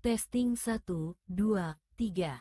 Testing 1, 2, 3.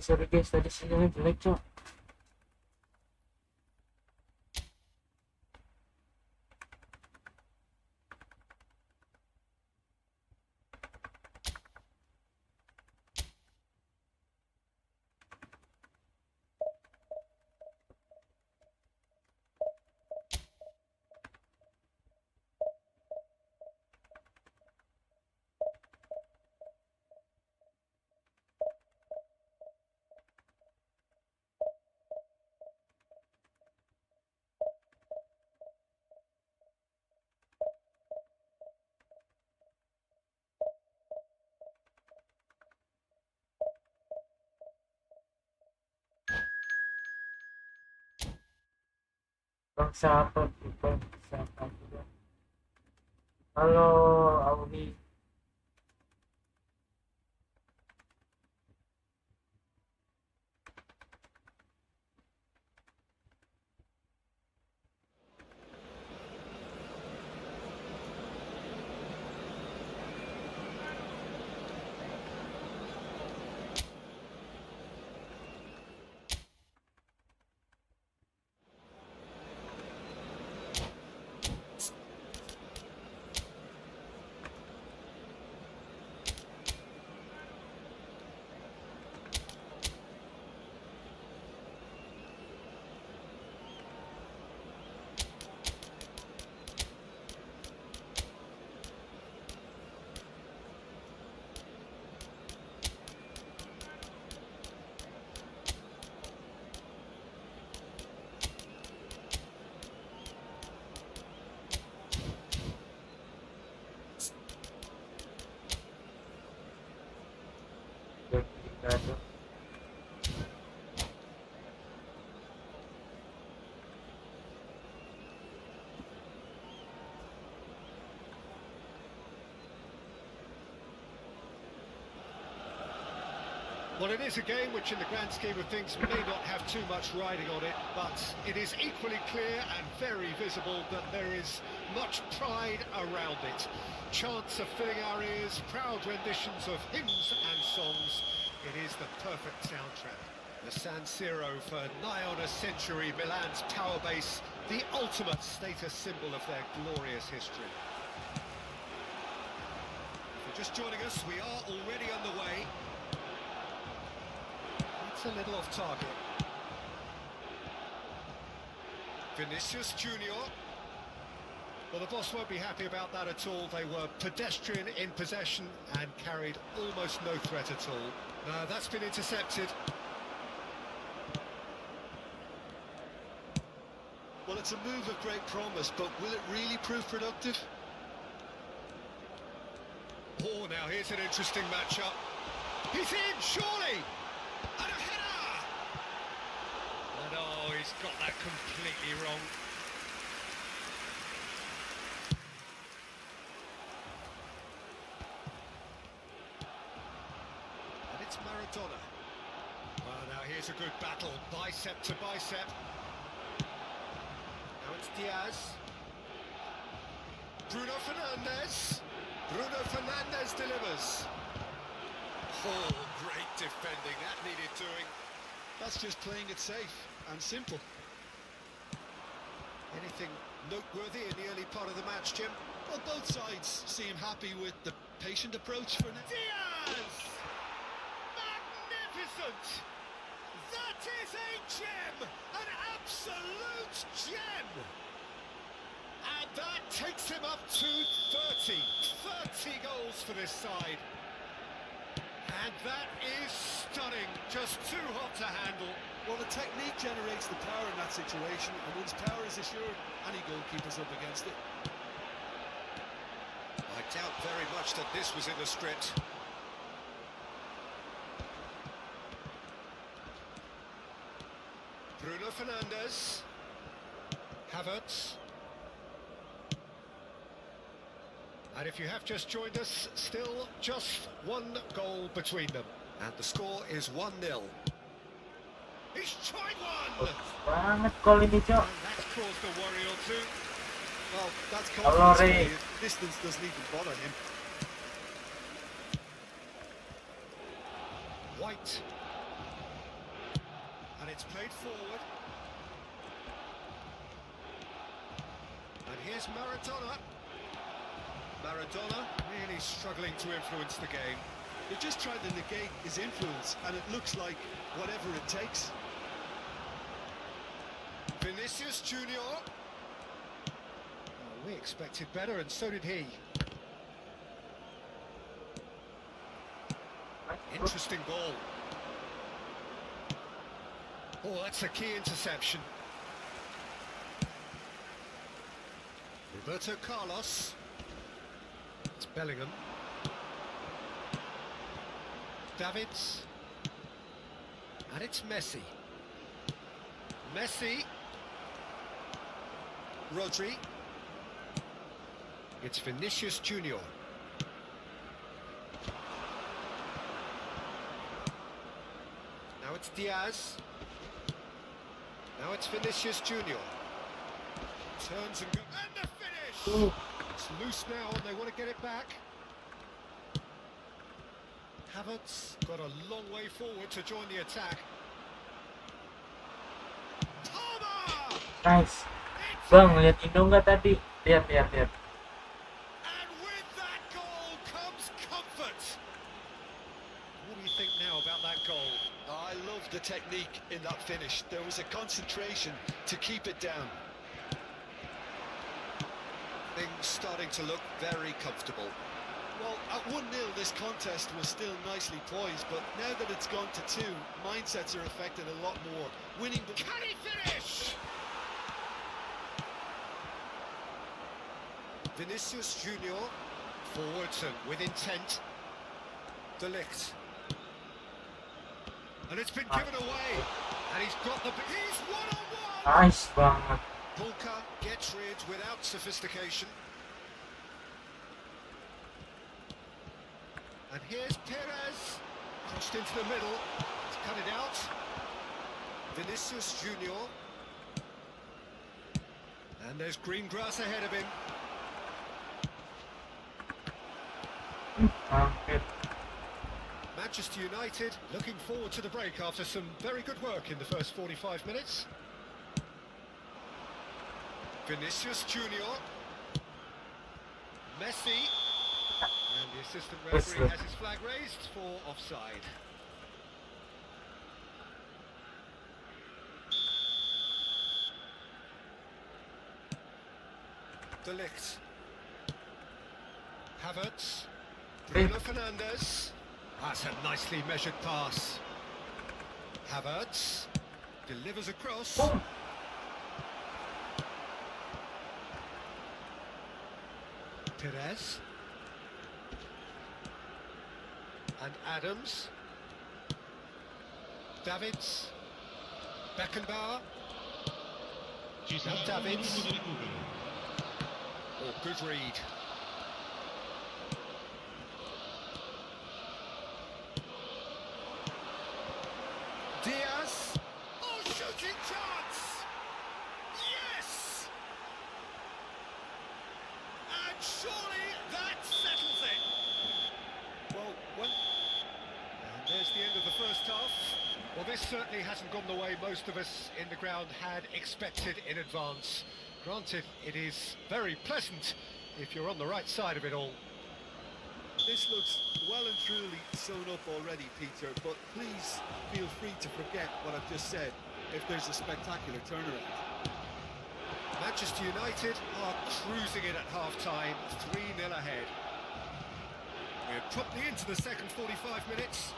Sorry guys, tadi sinyalnya jelek cok. Bang siapa juga siapa juga. Halo Audi. Aduh. Well, it is a game which in the grand scheme of things may not have too much riding on it, but it is equally clear and very visible that there is much pride around it. Chants are filling our ears, proud renditions of hymns and songs. It is the perfect soundtrack. The San Siro for nigh on a century, Milan's power base, the ultimate status symbol of their glorious history. If you're just joining us, we are already underway. It's a little off target. Vinicius Junior. Well, the boss won't be happy about that at all. They were pedestrian in possession and carried almost no threat at all. That's been intercepted. Well, it's a move of great promise, but will it really prove productive? Oh, now here's an interesting matchup. He's in, surely! And a header! And oh, he's got that completely wrong. And it's Maradona. Well, now here's a good battle, bicep to bicep. Now it's Diaz. Bruno Fernandes. Bruno Fernandes delivers. Oh, great defending. That needed doing. That's just playing it safe and simple. Anything noteworthy in the early part of the match, Jim? Well, both sides seem happy with the patient approach for now. Diaz! Magnificent! That is a gem! An absolute gem! And that takes him up to 30. 30 goals for this side. And that is stunning. Just too hot to handle. Well, the technique generates the power in that situation, and once power is assured, any goalkeeper's up against it. I doubt very much that this was in the script. Bruno Fernandes. Havertz. And if you have just joined us, still just one goal between them. And the score is 1-0. He's tried one! Banget gol ini, Cok. And that's caused a worry or two. Well, that's Hello, confidence. Ray. Distance doesn't even bother him. White. And it's played forward. And here's Maradona. Maradona really struggling to influence the game. They're just trying to negate his influence, and it looks like whatever it takes. Vinicius Junior. Oh, we expected better, and so did he. Interesting ball. Oh, that's a key interception. Roberto Carlos. It's Bellingham. Davids. And it's Messi. Messi. Rodri. It's Vinicius Junior. Now it's Diaz. Now it's Vinicius Junior. Turns and goes. And the finish! It's loose now and they want to get it back. Havertz got a long way forward to join the attack. Palmer! Nice. Bang, lihat Indo nggak tadi? Lihat. And with that goal comes comfort. What do you think now about that goal? I love the technique in that finish. There was a concentration to keep it down. Things starting to look very comfortable. Well, at 1-0 this contest was still nicely poised, but now that it's gone to 2, mindsets are affected a lot more. Winning... Can he finish? Vinicius Junior. Forwards and with intent. De Ligt. And it's been given away. And he's got the... He's one-on-one! Nice banget. Bulka gets rid without sophistication. And here's Perez. Crossed into the middle. He's cut it out. Vinicius Junior. And there's green grass ahead of him. Hampir. Manchester United looking forward to the break after some very good work in the first 45 minutes. Vinicius Junior. Messi. And the assistant referee has his flag raised for offside. De Ligt. Havertz. Bruno Fernandes. That's a nicely measured pass. Havertz delivers across. Perez. And Adams. Davids. Beckenbauer. Now Davids. Oh, good read. Diaz. Oh, shooting chance! Yes! And surely that settles it. Well, and there's the end of the first half. Well, this certainly hasn't gone the way most of us in the ground had expected in advance. Granted, it is very pleasant if you're on the right side of it all. This looks well and truly sewn up already, Peter, but please feel free to forget what I've just said if there's a spectacular turnaround. Manchester United are cruising in at half-time, 3-0 ahead. We're promptly into the second 45 minutes.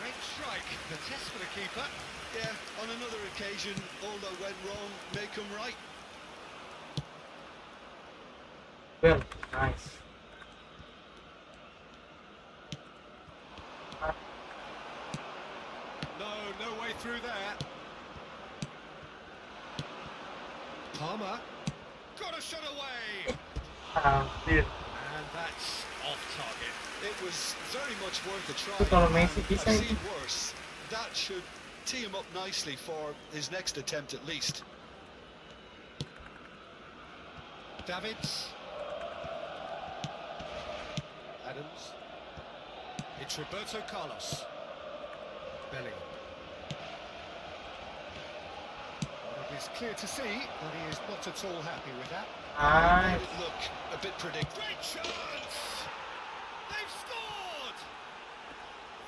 Great strike, the test for the keeper. Yeah, on another occasion, all that went wrong may come right. Well, nice. No way through there. Palmer. Got a shot away. Dude. And that's off target. It was very much worth a try. Itu kalau Messi and bisa I've itu. seen worse. That should tee him up nicely for his next attempt at least. Davids. Adams. It's Roberto Carlos. Bellingham. Well, it is clear to see that he is not at all happy with that. Nice. Made it look a bit predictable. Great chance! They've scored!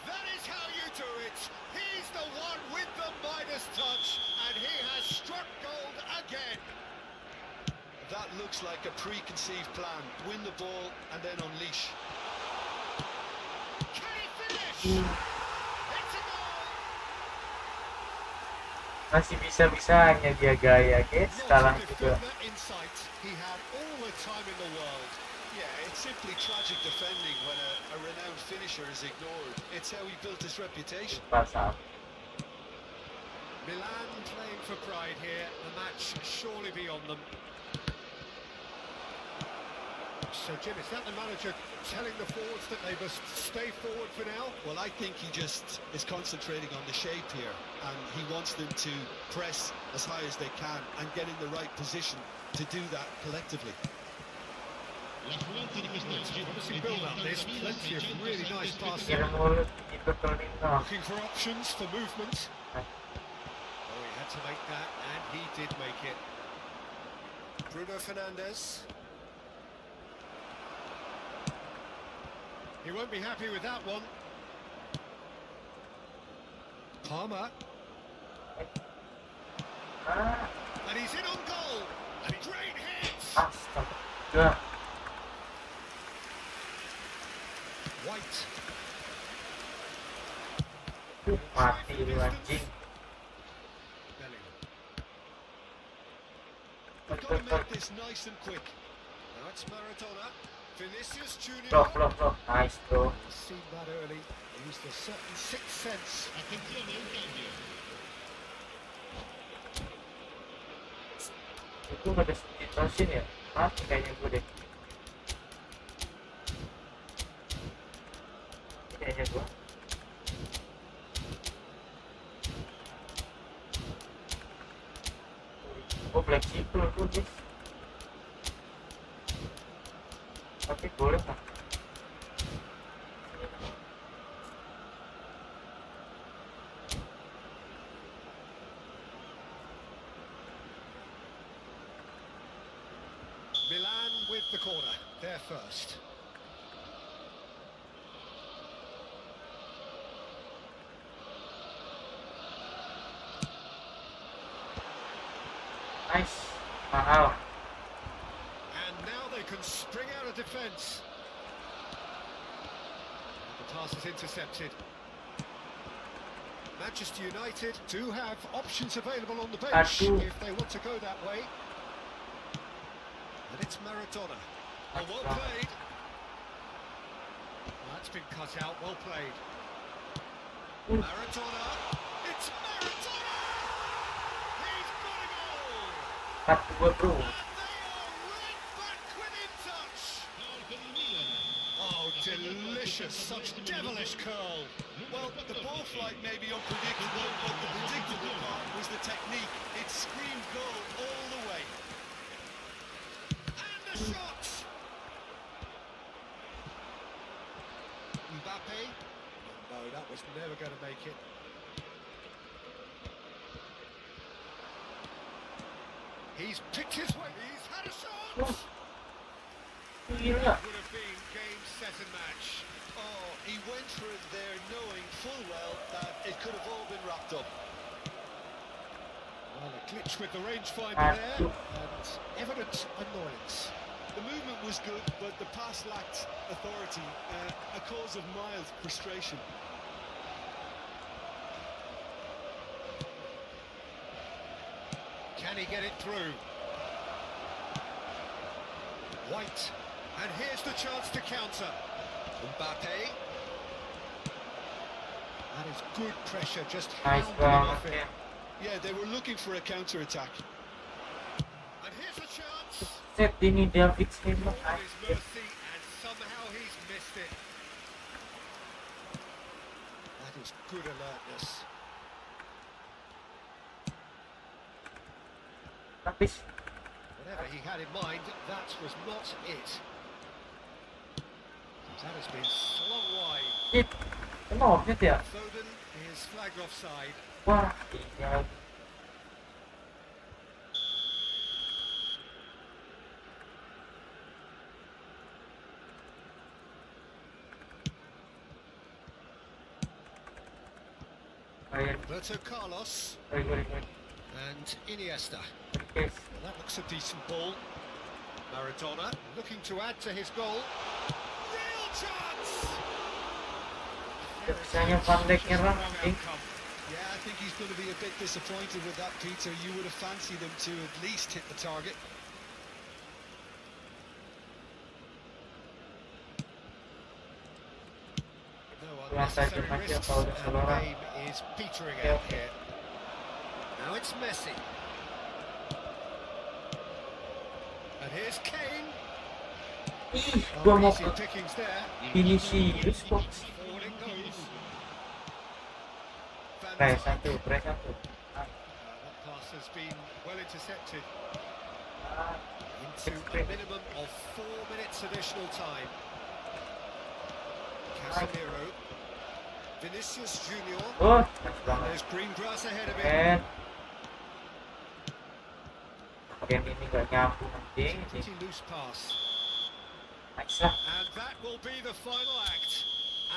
That is how you do it. He's the one with the Midas touch, and he has struck gold again. That looks like a preconceived plan. Win the ball and then unleash. Can he finish? It's a goal! Masih bisa-bisanya dia gaya, guys. Sekarang Not to juga. defend that insight. He had all the time in the world. Yeah, it's simply tragic defending when a renowned finisher is ignored. It's how he built his reputation. Pasal. Milan playing for pride here. The match surely beyond them. So, Jim, is that the manager telling the forwards that they must stay forward for now? Well, I think he just is concentrating on the shape here, and he wants them to press as high as they can and get in the right position to do that collectively. Obviously build up this, plenty of really nice passes. Kira mulut itu Tolino. Looking for options for movement. Oh, he had to make that, and he did make it. Bruno Fernandes. He won't be happy with that one. Palmer. And he's in on goal. And great hit. Astaga. White. Mati lu anjing. Bellingham. They've got to make this nice and quick. Now it's Maradona. Vinicius Junior. Blok. Nice, bro. Seen that early. Used a certain sixth sense. Itu udah diterusin ya? Mati kayaknya gue deh. Kayaknya gue. Oh, fleksibel tuh, guys. Tapi boleh lah. Milan with the corner. They're first. Nice. Mahal. And now they can spring out of defence. The pass is intercepted. Manchester United do have options available on the bench if they want to go that way. And it's Maradona. Oh, well played. That's been cut out, well played. Maradona. It's Maradona! He's got a goal! 4-2 bro. And they are right back within touch. Oh, delicious, such devilish curl. Well, the ball flight may be unpredictable, but the predictable part was the technique. It screamed goal all the way. And the shot! Mbappe. No, that was never going to make it. He's picked his way. He's had a shot! Gila. That would have been game, set and match. Oh, he went for it there knowing full well that it could have all been wrapped up. Well, a glitch with the rangefinder there, and evident annoyance. The movement was good, but the pass lacked authority, a cause of mild frustration. Can he get it through? White. And here's the chance to counter. Mbappe. That is good pressure, just Nice hounding him banget off it. ya. Yeah, they were looking for a counter-attack. And here's a chance. Set ini David Silva. All his mercy, and somehow he's missed it. That is good alertness. Tapi Whatever he had in mind, that was not it. That has been slung wide. kenapa ya? Foden is flagged offside. Wah, iya. Roberto Carlos Baik. and Iniesta. Yes. Well, that looks a decent ball. Maradona looking to add to his goal. Real chance! Bisanya Van Dijk nyerang, anjing. Yeah, I think he's going to be a bit disappointed with that, Peter. You would have fancied him to at least hit the target. No Biasa aja unnecessary Mas ya risks, kalau udah and the seluruh. game is petering Yeah. out here. Now it's Messi. And here's Kane. Ih, gua mau Easy ke pickings there. Vinicius kok. Forward it goes. Van Press Dijk. satu. That pass has been well intercepted. Into a minimum of 4 minutes additional time. Casemiro. Vinicius Junior. Oh, nice And banget. there's green grass ahead of him. Keren. Game ini gak nyambung anjing. Pretty loose pass. Nice lah. And that will be the final act.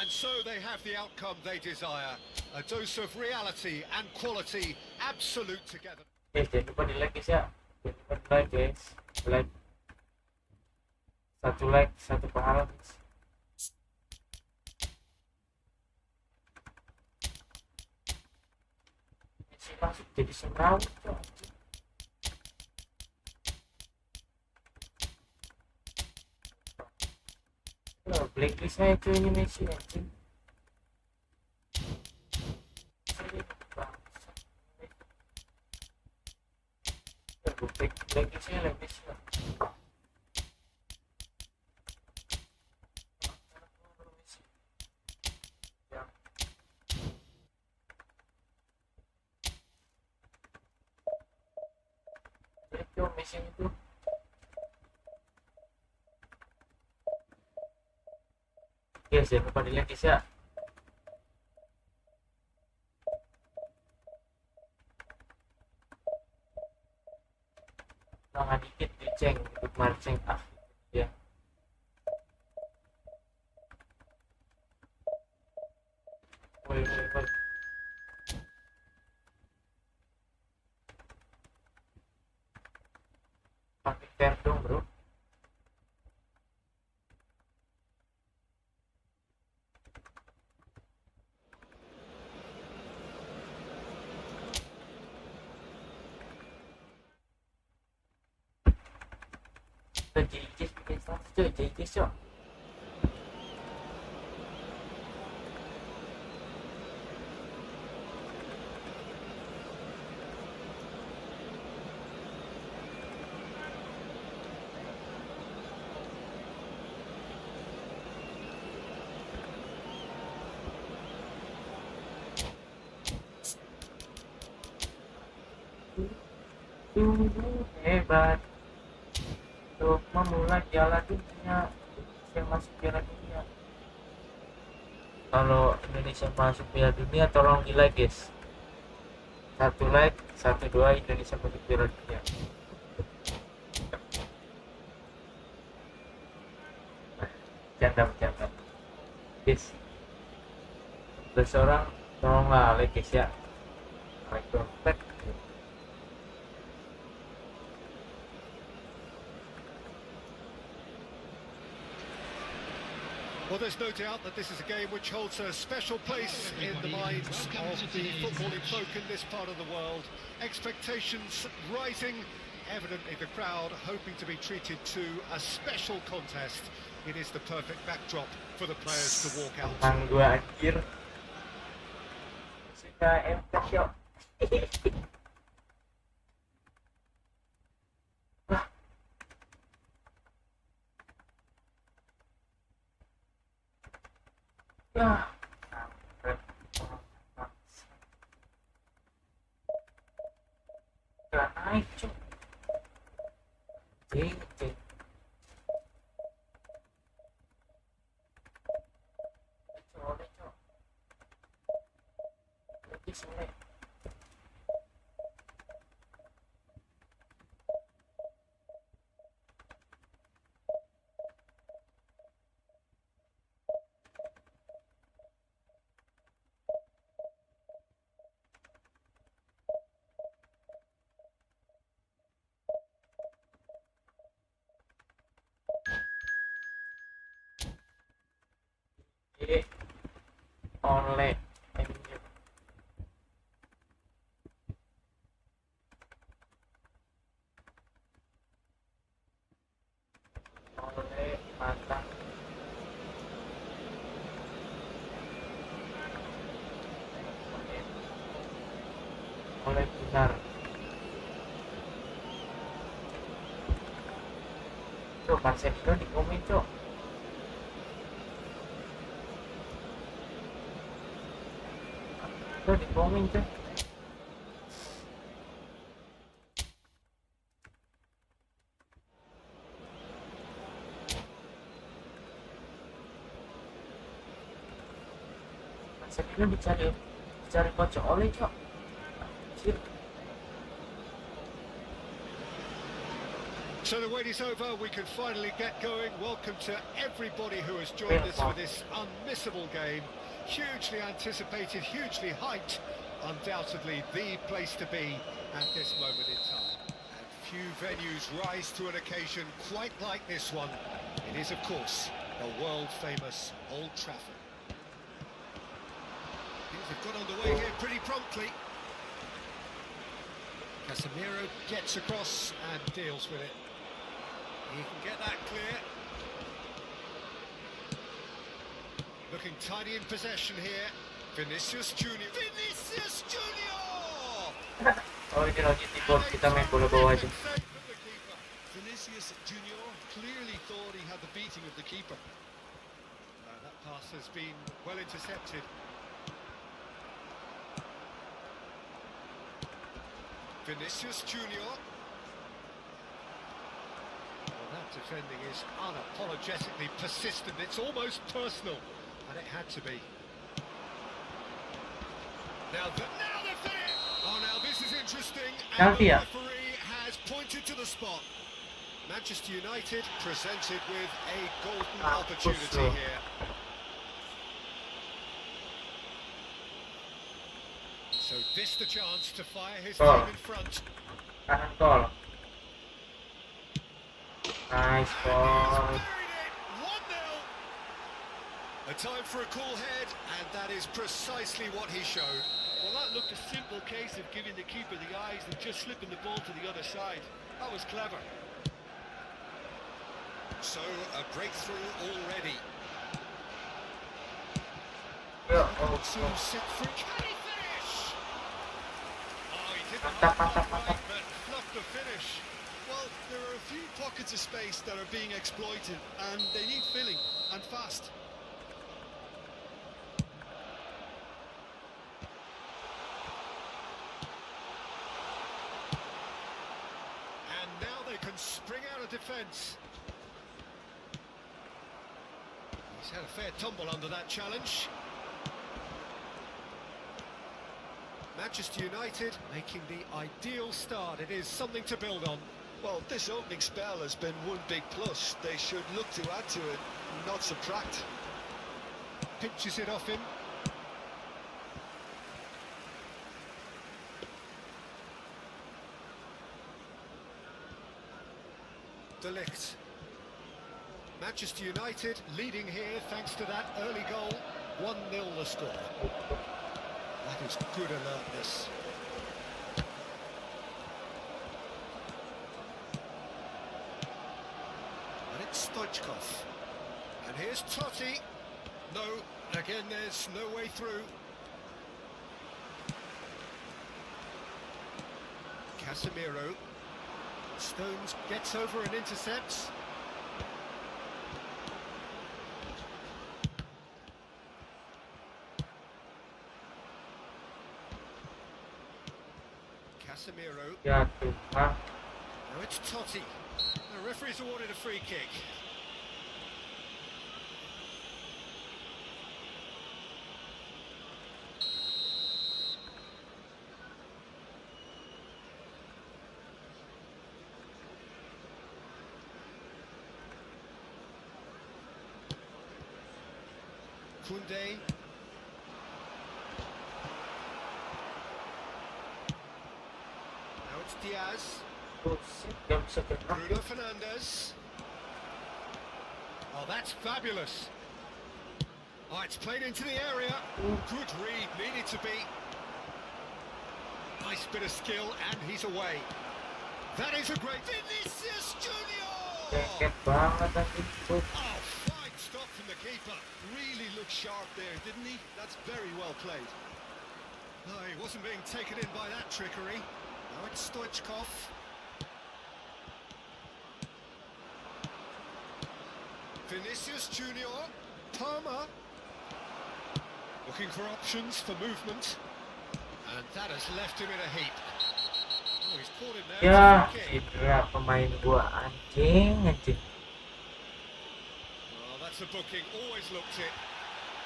And so they have the outcome they desire. A dose of reality and quality absolute together. Jangan lupa di like guys ya. Jangan lupa di like guys. Like. Satu like, satu pahala guys. Messi masuk jadi semrawut tuh anjing. Blacklist saya cuy ini Messi anjing. Blacklist saya lah Messi lah. Itu Messi itu. Yes, jangan lupa di like guys ya. Tangan dikit diceng untuk marching ya. Woi. Pakai care dong bro. JJ's bikin status coy, JJ's coy. Hebat untuk memulai Piala Dunia. Indonesia masuk Piala Dunia. Kalau Indonesia masuk Piala Dunia tolong di like guys. 1 like, 1-2 Indonesia masuk Piala Dunia. Bercanda guys. 11 orang tolonglah like guys ya. Like dompet. Well, there's no doubt that this is a game which holds a special place in the minds of the footballing folk in this part of the world. Expectations rising, evidently the crowd hoping to be treated to a special contest. It is the perfect backdrop for the players to walk out. Gua anjir. Sudah MK yuk. Gak naik cuy. Oleh matang oleh benar. Tuh Marcelino di komen cok. Tuh di komen cok. Marcelino dicari kocok oleh cok. Anjir. So the wait is over, we can finally get going. Welcome to everybody who has joined us for this unmissable game. Hugely anticipated, hugely hyped. Undoubtedly the place to be at this moment in time. And few venues rise to an occasion quite like this one. It is, of course, the world-famous Old Trafford. Things have got underway here pretty promptly. Casemiro gets across and deals with it. He can get that clear. Looking tidy in possession here. Vinicius Junior. Vinicius Junior! Oh ini lagi tidur, kita main bola bawah aja. Vinicius Junior clearly thought he had the beating of the keeper. That pass has been well intercepted. Vinicius Junior. Well, that defending is unapologetically persistent. It's almost personal, and it had to be. Now the finish. Oh, now this is interesting. And the referee has pointed to the spot. Manchester United presented with a golden opportunity here. So this the chance to fire his team in front. Kanan gol. Nice ball. A time for a cool head, and that is precisely what he showed. Well, that looked a simple case of giving the keeper the eyes and just slipping the ball to the other side. That was clever. So, a breakthrough already. Oh. Set free. Can he finish? Oh, he did the Mantap, hard mantap, part mantap. right, but fluffed the finish. Well, there are a few pockets of space that are being exploited, and they need filling, and fast. And now they can spring out of defence. He's had a fair tumble under that challenge. Manchester United making the ideal start. It is something to build on. Well, this opening spell has been one big plus. They should look to add to it, not subtract. Pinches it off him. De Ligt. Manchester United leading here thanks to that early goal. 1-0 the score. That is good alertness. And it's Stoichkov. And here's Totti. No, again there's no way through. Casemiro. Stones gets over and intercepts. Casemiro. Ya Tuhan. Now it's Totti. The referee's awarded a free kick. Koundé. Now it's Diaz. Buset, gak bisa gerak. Bruno Fernandes. Oh, that's fabulous. Oh, it's played into the area. Good read, needed to be. Nice bit of skill, and he's away. That is a great... Vinicius Junior! Keket banget tadi. Oh, fine stop from the keeper. Really looked sharp there, didn't he? That's very well played. No, he wasn't being taken in by that trickery. Now it's Stoichkov. Vinicius Junior. Palmer. Looking for options for movement. And that has left him in a heap. Oh, he's caught him there. Ya, It's a free kick. cedera pemain gua anjing. Oh, that's a booking. Always looked it.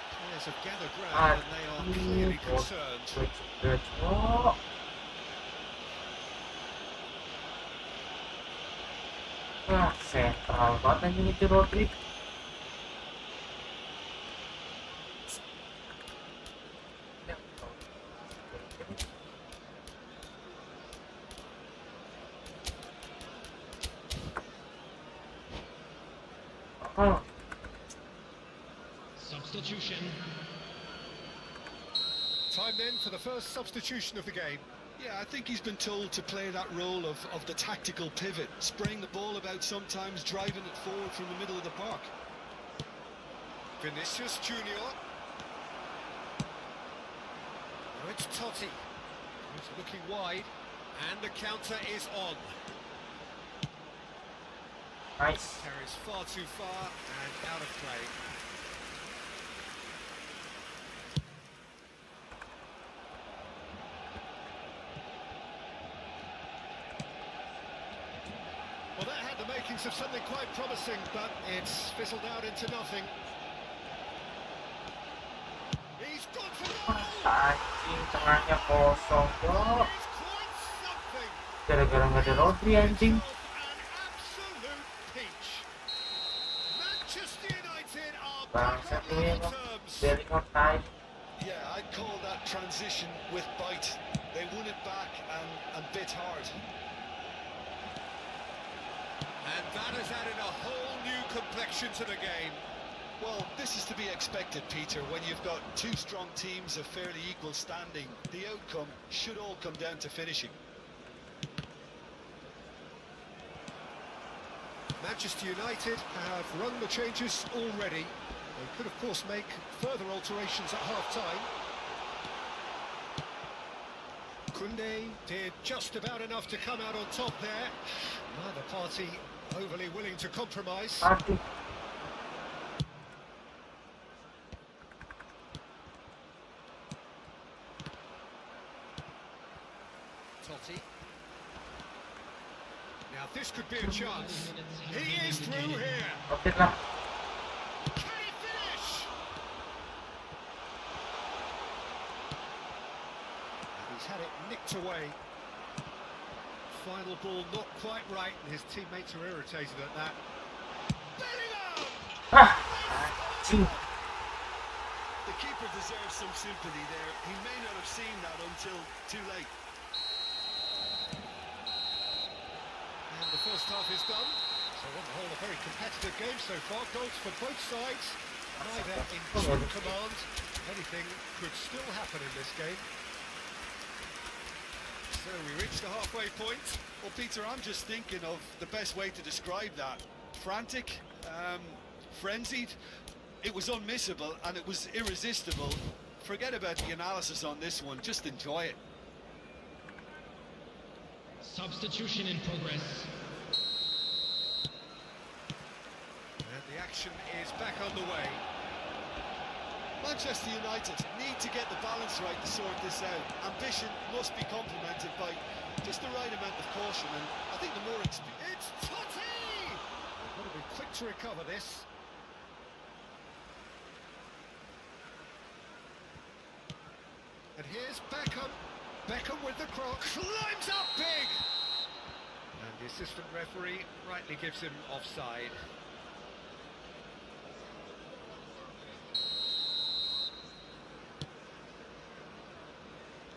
Players have gathered round and they are clearly concerned. Oh, wah, sentral banget anjing itu Rodri. Oh, Substitution. Time then for the first substitution of the game. Yeah, I think he's been told to play that role of the tactical pivot, spraying the ball about sometimes, driving it forward from the middle of the park. Vinicius Junior. Now it's Totti. He's looking wide, and the counter is on. nice. Carries far too far and out of play. Well, that had the makings of something quite promising, but it's fizzled out into nothing. He's gone for goal! Anjing, tengahnya kosong, bro. It's quite something. Gara-gara nggak ada Rodri anjing. An absolute peach. Manchester United are back Bangsa on tuh level emang terms. very on time. Yeah, I'd call that transition with bite. They won it back and bit hard. And that has added a whole new complexion to the game. Well, this is to be expected, Peter. When you've got two strong teams of fairly equal standing, the outcome should all come down to finishing. Manchester United have run the changes already. They could, of course, make further alterations at half-time. Koundé did just about enough to come out on top there. Neither party overly willing to compromise. Aduh, Totti. Now this could be a chance. He is through here. oke lah. Can he finish? And he's had it nicked away. Final ball not quite right, and his teammates are irritated at that. Bellingham! Ah, anjing. The keeper deserves some sympathy there. He may not have seen that until too late. And the first half is done. So on the whole, a very competitive game so far. Goals for both sides. Neither in true command. Anything could still happen in this game. So we reach the halfway point. Well, Peter, I'm just thinking of the best way to describe that. Frantic, frenzied. It was unmissable and it was irresistible. Forget about the analysis on this one. Just enjoy it. Substitution in progress. And the action is back underway. Manchester United need to get the balance right to sort this out. Ambition must be complemented by just the right amount of caution, and I think the more experience... It's Totti! They've got to be quick to recover this. And here's Beckham. Beckham with the cross. Climbs up big! And the assistant referee rightly gives him offside.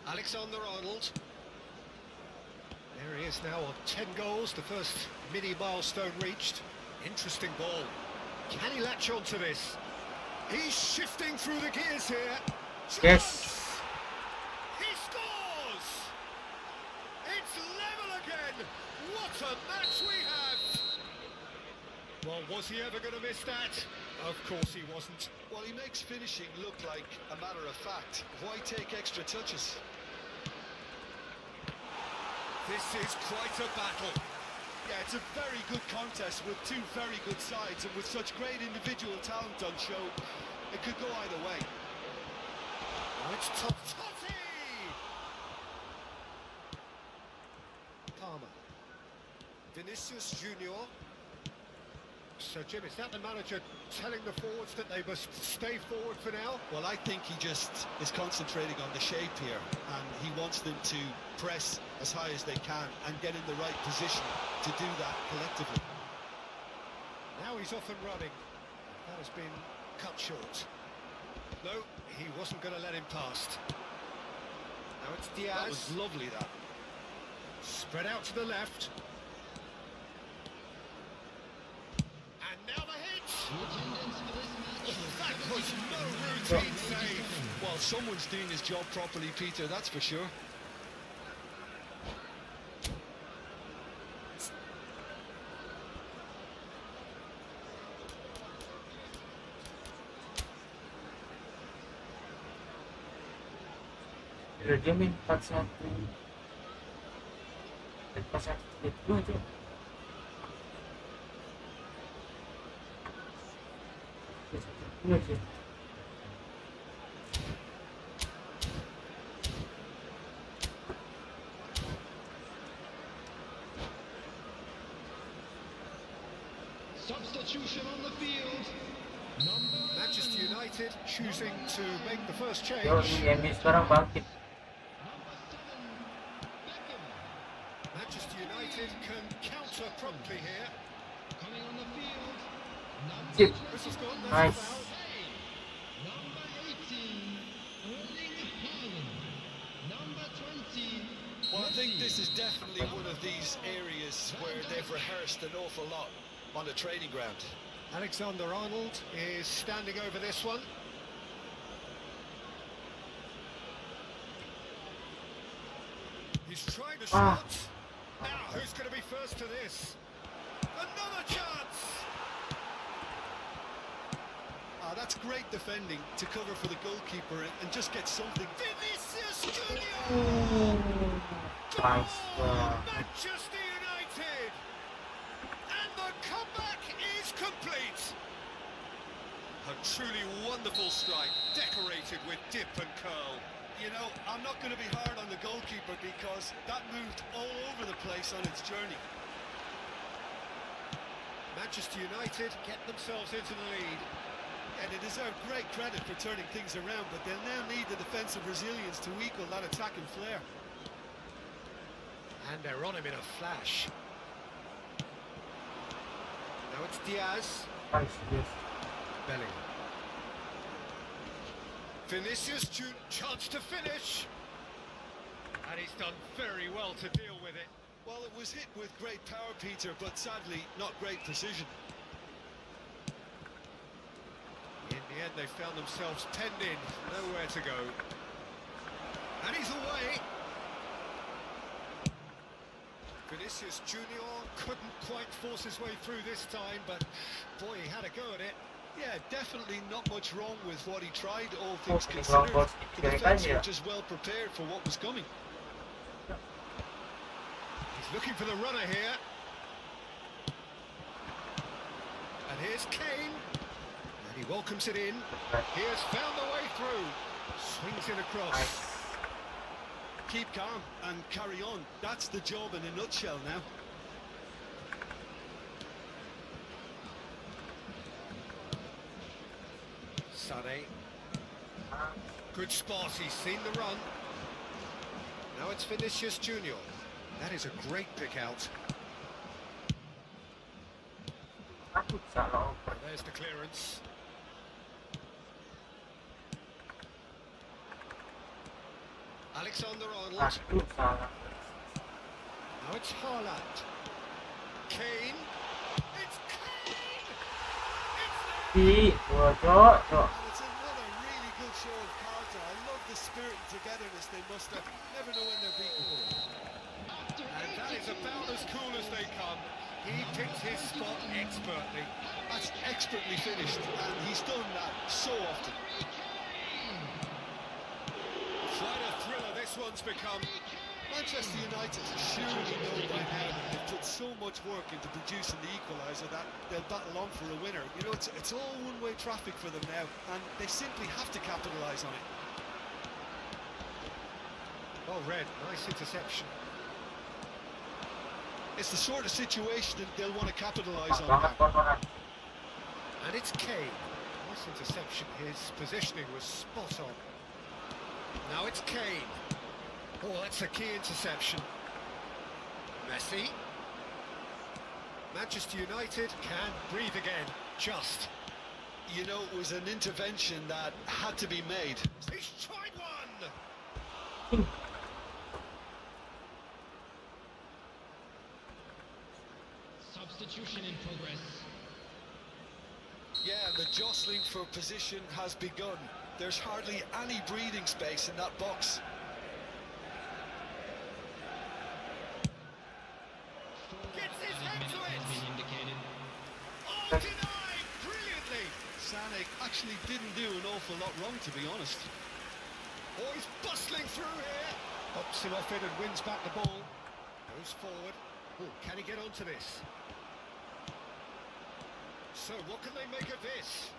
Alexander-Arnold. There he is now on 10 goals, the first mini milestone reached. Interesting ball. Can he latch on to this? He's shifting through the gears here. Yes. He scores! It's level again! What a match we have! Well, was he ever going to miss that? Of course he wasn't. Well, he makes finishing look like a matter of fact. Why take extra touches? This is quite a battle. Yeah, it's a very good contest with two very good sides, and with such great individual talent on show, it could go either way. Oh, it's Totti! Palmer. Vinicius Junior. So, Jim, is that the manager telling the forwards that they must stay forward for now? Well, I think he just is concentrating on the shape here, and he wants them to press as high as they can and get in the right position to do that collectively. Now he's off and running. That has been cut short. No, he wasn't going to let him past. Now it's Diaz. That was lovely, that. Spread out to the left. And now the hit! That was no routine save. Well, someone's doing his job properly, Peter, that's for sure. Dia main 4-1 dan 4-1 aja. Iya sih. Substitution on the field. Manchester United choosing to make the first change. Yo, ini MU sekarang bangkit. Number 7, Beckham. Manchester United can counter promptly here. Coming on the field, Chip. Whistle's gone, that's Nice. a foul. number 18, Erling Haaland. Number 20, Well, I think this is definitely one of these areas where they've rehearsed an awful lot on the training ground. Alexander-Arnold is standing over this one. He's trying to Ah. shot. Now, who's going to be first to this? Another chance! That's great defending to cover for the goalkeeper and just get something. Vinicius Junior! Nice. Manchester United! And the comeback is complete! A truly wonderful strike, decorated with dip and curl. You know, I'm not going to be hard on the goalkeeper because that moved all over the place on its journey. Manchester United get themselves into the lead. And they deserve great credit for turning things around, but they'll now need the defensive resilience to equal that attacking flair. And they're on him in a flash. Now it's Diaz. Nice. Yes. Bellingham. Vinicius Junior, chance to finish. And he's done very well to deal with it. Well, it was hit with great power, Peter, but sadly, not great precision. In the end, they found themselves penned in, nowhere to go. And he's away. Vinicius Junior couldn't quite force his way through this time, but boy, he had a go at it. Yeah, definitely not much wrong with what he tried, all things Okay, considered. well, The defence were just well prepared for what was coming. He's looking for the runner here. And here's Kane. And he welcomes it in. He has found the way through. Swings it across. Nice. Keep calm and carry on. That's the job in a nutshell now. Sané. Good spot, he's seen the run. Now it's Vinicius Junior. That is a great pick out. Aku salah. There's the clearance. Alexander-Arnold. Aku salah. Now it's Haaland. Kane. It's Kane! It's Di, cok. And it's another really good show of character. I love the spirit and togetherness they muster. Never know when they're beaten. And that is about as cool as they come. He picks his spot expertly. That's expertly finished, and he's done that so often. Quite a thriller this one's become. Manchester United surely know by now that they've put so much work into producing the equaliser that they'll battle on for a winner. You know, it's all one-way traffic for them now, and they simply have to capitalise on it. Well read, nice interception. It's the sort of situation that they'll want to capitalise on Banget now. potongan. And it's Kane. Nice interception, his positioning was spot on. Now it's Kane. Oh, that's a key interception. Messi. Manchester United can breathe again, just. You know, it was an intervention that had to be made. He's tried one! substitution in progress. Yeah, the jostling for position has begun. There's hardly any breathing space in that box. Gets his Added head minute to has it! been indicated. Oh, denied! Brilliantly! Sané actually didn't do an awful lot wrong, to be honest. Oh, he's bustling through here! Pops him off it and wins back the ball. Goes forward. Oh, can he get onto this? So, what can they make of this?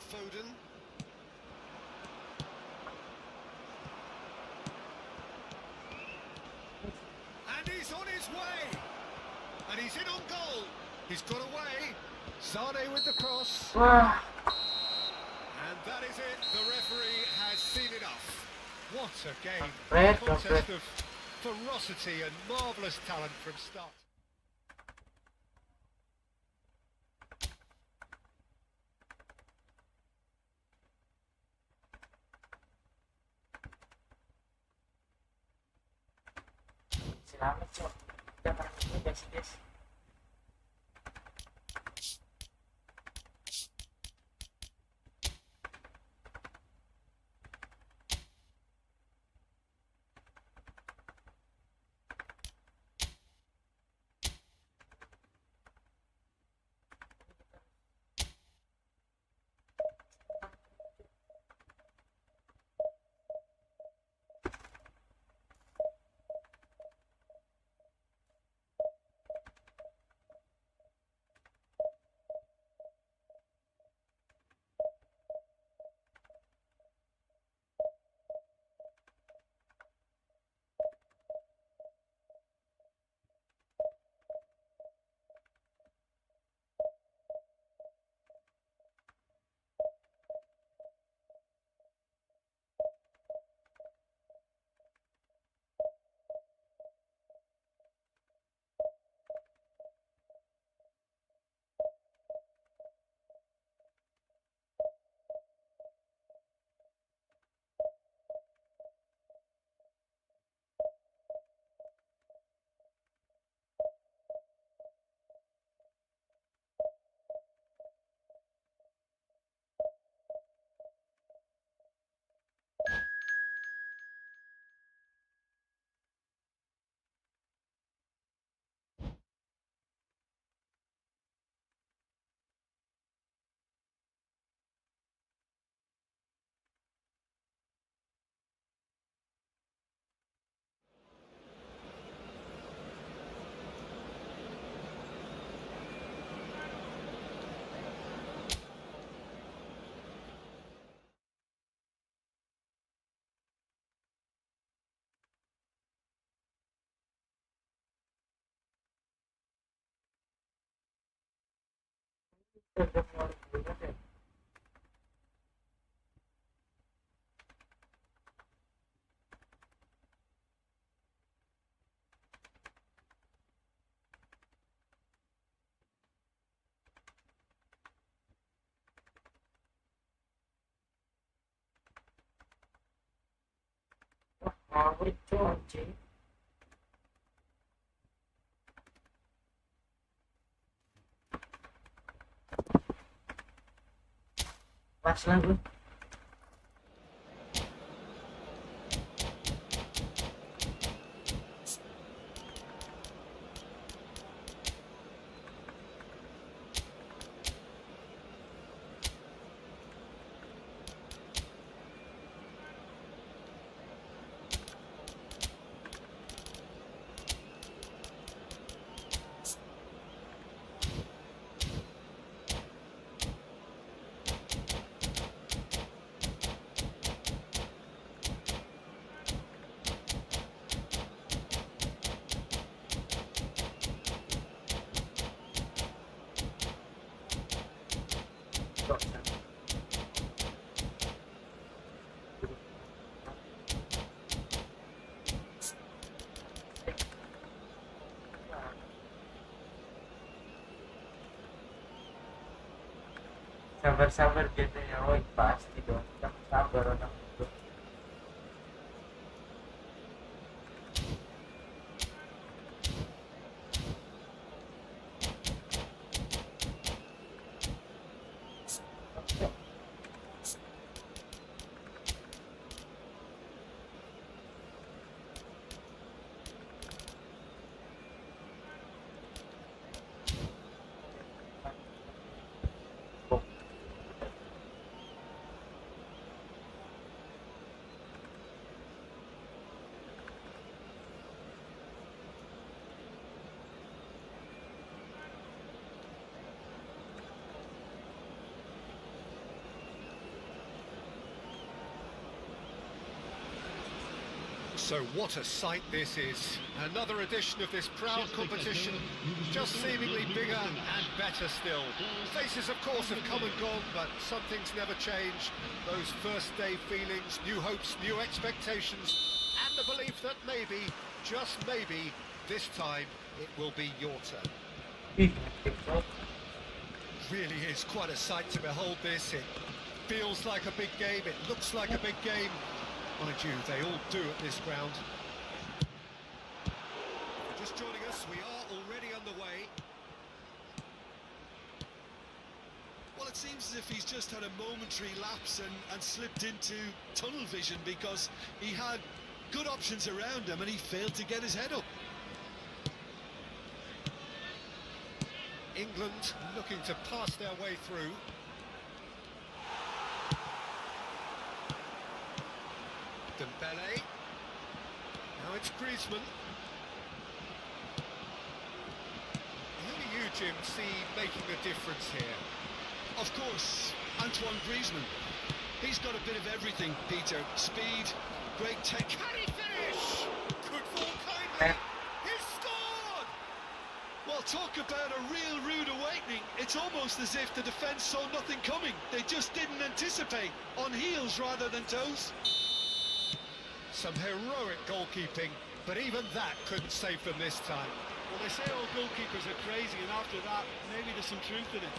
Foden. And he's on his way! And he's in on goal! He's got away! Sané with the cross. Wah. And that is it. The referee has seen enough. What a game. Red, Contest red. of ferocity and marvellous talent from start. Selamat sih. Kita pernah guys. Mau itu anjing. Pas lah gue. Sabar-sabar gitu ya, woi pasti dong, kita sabar orang itu. So what a sight this is. Another edition of this proud competition, just seemingly bigger and better still. Faces, of course, have come and gone, but some things never change. Those first day feelings, new hopes, new expectations, and the belief that maybe, just maybe, this time it will be your turn. Ih, TikTok. Really is quite a sight to behold this. It feels like a big game, it looks like a big game. Mind you, they all do at this ground. Just joining us, we are already underway. Well, it seems as if he's just had a momentary lapse and slipped into tunnel vision, because he had good options around him and he failed to get his head up. England looking to pass their way through. Dembele. Now it's Griezmann. Who do you, Jim, see making the difference here? Of course, Antoine Griezmann. He's got a bit of everything, Peter. Speed, great tech. Can he finish? Good ball kindly. He's scored! Well, talk about a real rude awakening. It's almost as if the defence saw nothing coming. They just didn't anticipate. On heels rather than toes. Some heroic goalkeeping, but even that couldn't save them this time. Well, they say all goalkeepers are crazy, and after that, maybe there's some truth in it.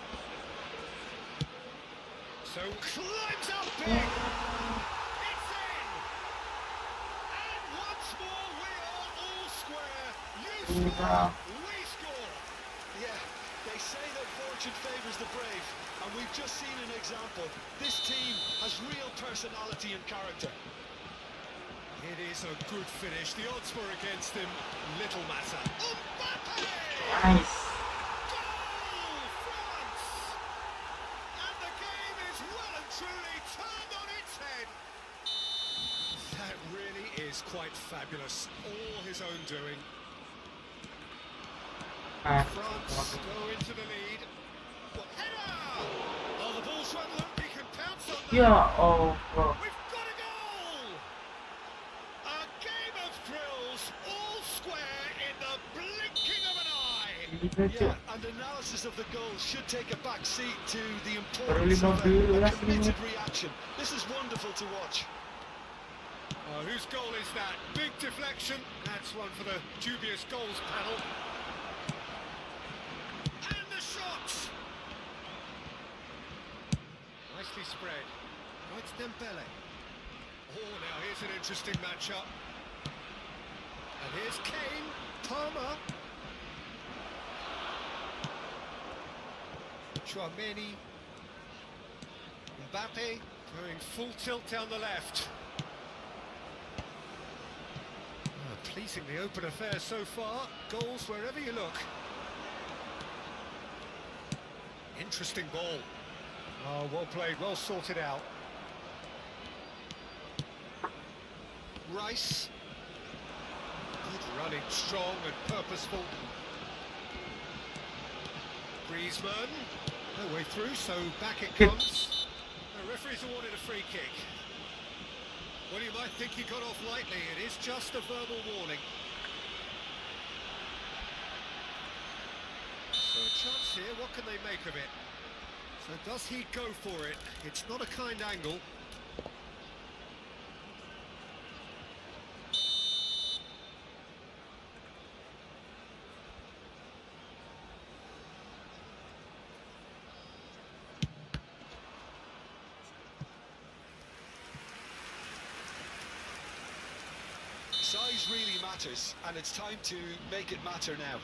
So climbs up big. It's in. And once more we are all square. You score, we score. Yeah, they say that fortune favours the brave, and we've just seen an example. This team has real personality and character. It is a good finish. The odds were against him. Little matter. Mbappe! Nice. Goal, France! And the game is well and truly turned on its head. That really is quite fabulous. All his own doing. France go into the lead. Header! Oh, the ball's run loose. He can pounce on that. Ya Allah. We've got a goal! A game of thrills, all square in the blinking of an eye. Gitu, Yeah, and analysis of the goal should take a back seat to the Baru importance of a 15 committed menit. reaction. This is wonderful to watch. Oh, whose goal is that? Big deflection. That's one for the dubious goals panel. And the shot! Nicely spread. Oh, it's Dembele. Oh, now here's an interesting matchup. And here's Kane. Palmer. Chouameni. Mbappe going full tilt down the left. Pleasingly open affair so far. Goals wherever you look. Interesting ball. Oh, well played, well sorted out. Rice. Good running, strong and purposeful. Griezmann. No way through, so back it comes. The referee's awarded a free kick. Well, you might think he got off lightly. It is just a verbal warning. So a chance here, what can they make of it? So does he go for it? It's not a kind angle. Size really matters, and it's time to make it matter now.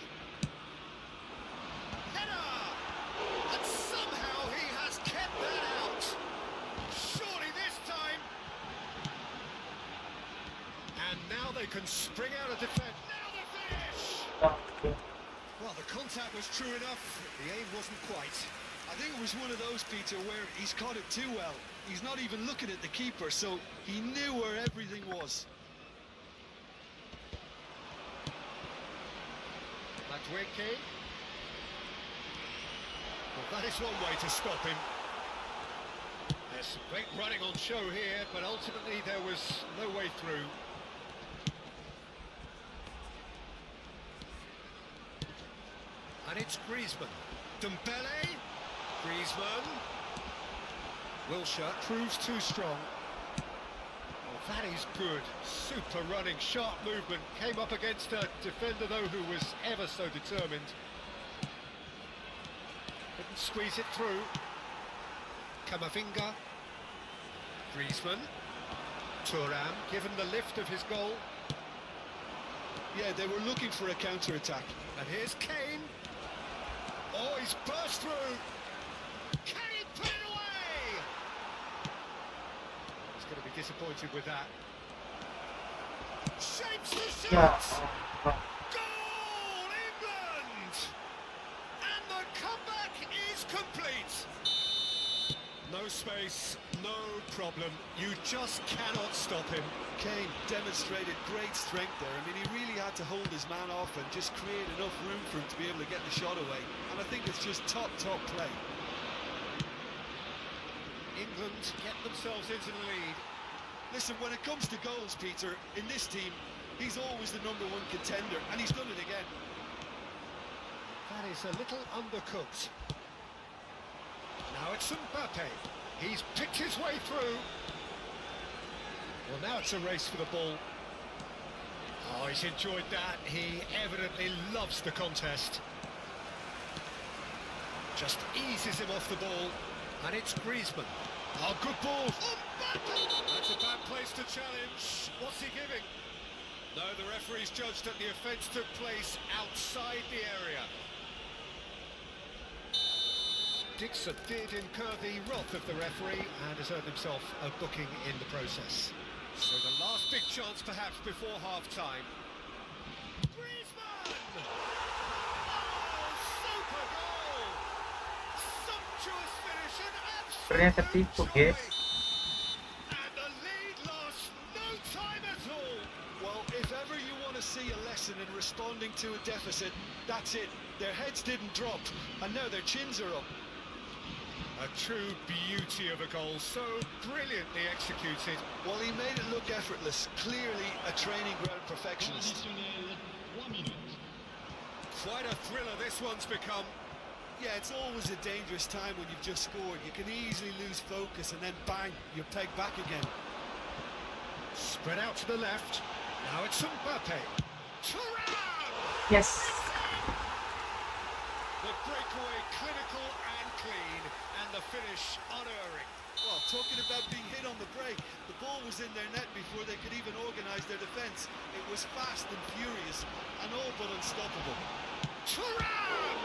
Header! And somehow he has kept that out. Surely this time. And now they can spring out of defence. Now the finish! Well, the contact was true enough. The aim wasn't quite. I think it was one of those, Peter, where he's caught it too well. He's not even looking at the keeper, so he knew where everything was. Madweke. Well, that is one way to stop him. There's some great running on show here, but ultimately there was no way through. And it's Griezmann. Dembele. Griezmann. Wilshere proves too strong. Well, That is good. Super running, sharp movement. Came up against a defender, though, who was ever so determined. Couldn't squeeze it through. Kamavinga. Griezmann. Thuram, given the lift of his goal. Yeah, they were looking for a counter-attack. And here's Kane. Oh, he's burst through. Can he put it away? He's going to be disappointed with that. Shapes the Ya. shot. Goal, England! And the comeback is complete. No space, no problem. You just cannot stop him. Kane demonstrated great strength there. I mean, he really had to hold his man off and just create enough room for him to be able to get the shot away. And I think it's just top play. England get themselves into the lead. Listen, when it comes to goals, Peter, in this team, he's always the #1 contender, and he's done it again. That is a little undercooked. Now it's Mbappe. He's picked his way through. Well, now it's a race for the ball. Oh, he's enjoyed that. He evidently loves the contest. Just eases him off the ball. And it's Griezmann. Oh, good ball. That's a bad place to challenge. What's he giving? No, the referee's judged that the offence took place outside the area. Dixon did incur the wrath of the referee and has earned himself a booking in the process. So the last big chance perhaps before half-time. Griezmann! Oh, super goal! Sumptuous finish and Sepertinya absolute tertipu, joy! guys. And the lead lost no time at all! Well, if ever you want to see a lesson in responding to a deficit, that's it. Their heads didn't drop, and now their chins are up. A true beauty of a goal, so brilliantly executed. Well, he made it look effortless. Clearly a training ground perfectionist. Additionnel, 3 minutes. Quite a thriller this one's become. Yeah, it's always a dangerous time when you've just scored. You can easily lose focus, and then bang, you're pegged back again. Spread out to the left. Now it's Mbappe. Thuram! Yes. The breakaway clinical and clean, and the finish unerring. Well, talking about being hit on the break, the ball was in their net before they could even organise their defence. It was fast and furious, and all but unstoppable. Thuram!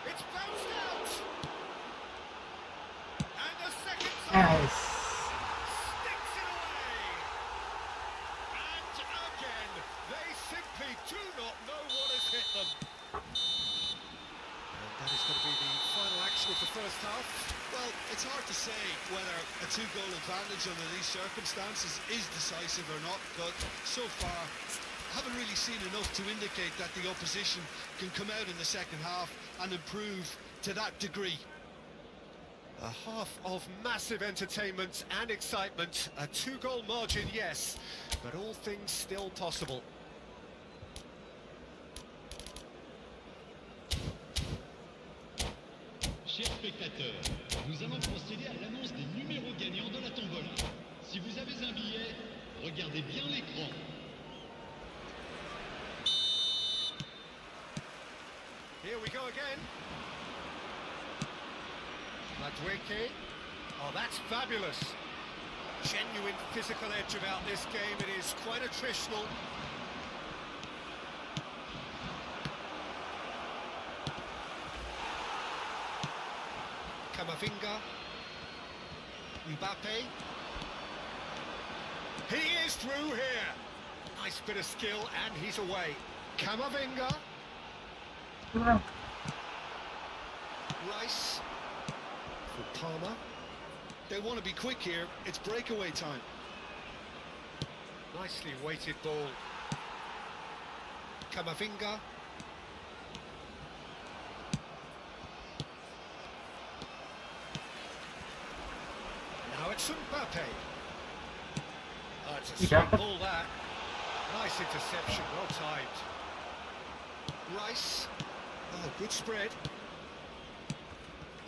It's bounced out. And the second time Nice. sticks it away. And again, they simply do not know what has hit them. And that is going to be the final action of the first half. Well, it's hard to say whether a 2-goal advantage under these circumstances is decisive or not, but so far, I haven't really seen enough to indicate that the opposition can come out in the second half and improve to that degree. A half of massive entertainment and excitement. A 2-goal margin, yes, but all things still possible. Chers spectateurs, nous allons procéder à l'annonce des numéros gagnants de la tombola. Si vous avez un billet, regardez bien l'écran. Here we go again. Madweke. Oh, that's fabulous. Genuine physical edge about this game. It is quite attritional. Kamavinga. Mbappe. He is through here. Nice bit of skill, and he's away. Kamavinga. Rice. For Palmer. They want to be quick here. It's breakaway time. Nicely weighted ball. Kamavinga. Now it's Mbappe. Oh, it's a sweet ball that. Nice interception, well timed. Rice. Oh, good spread.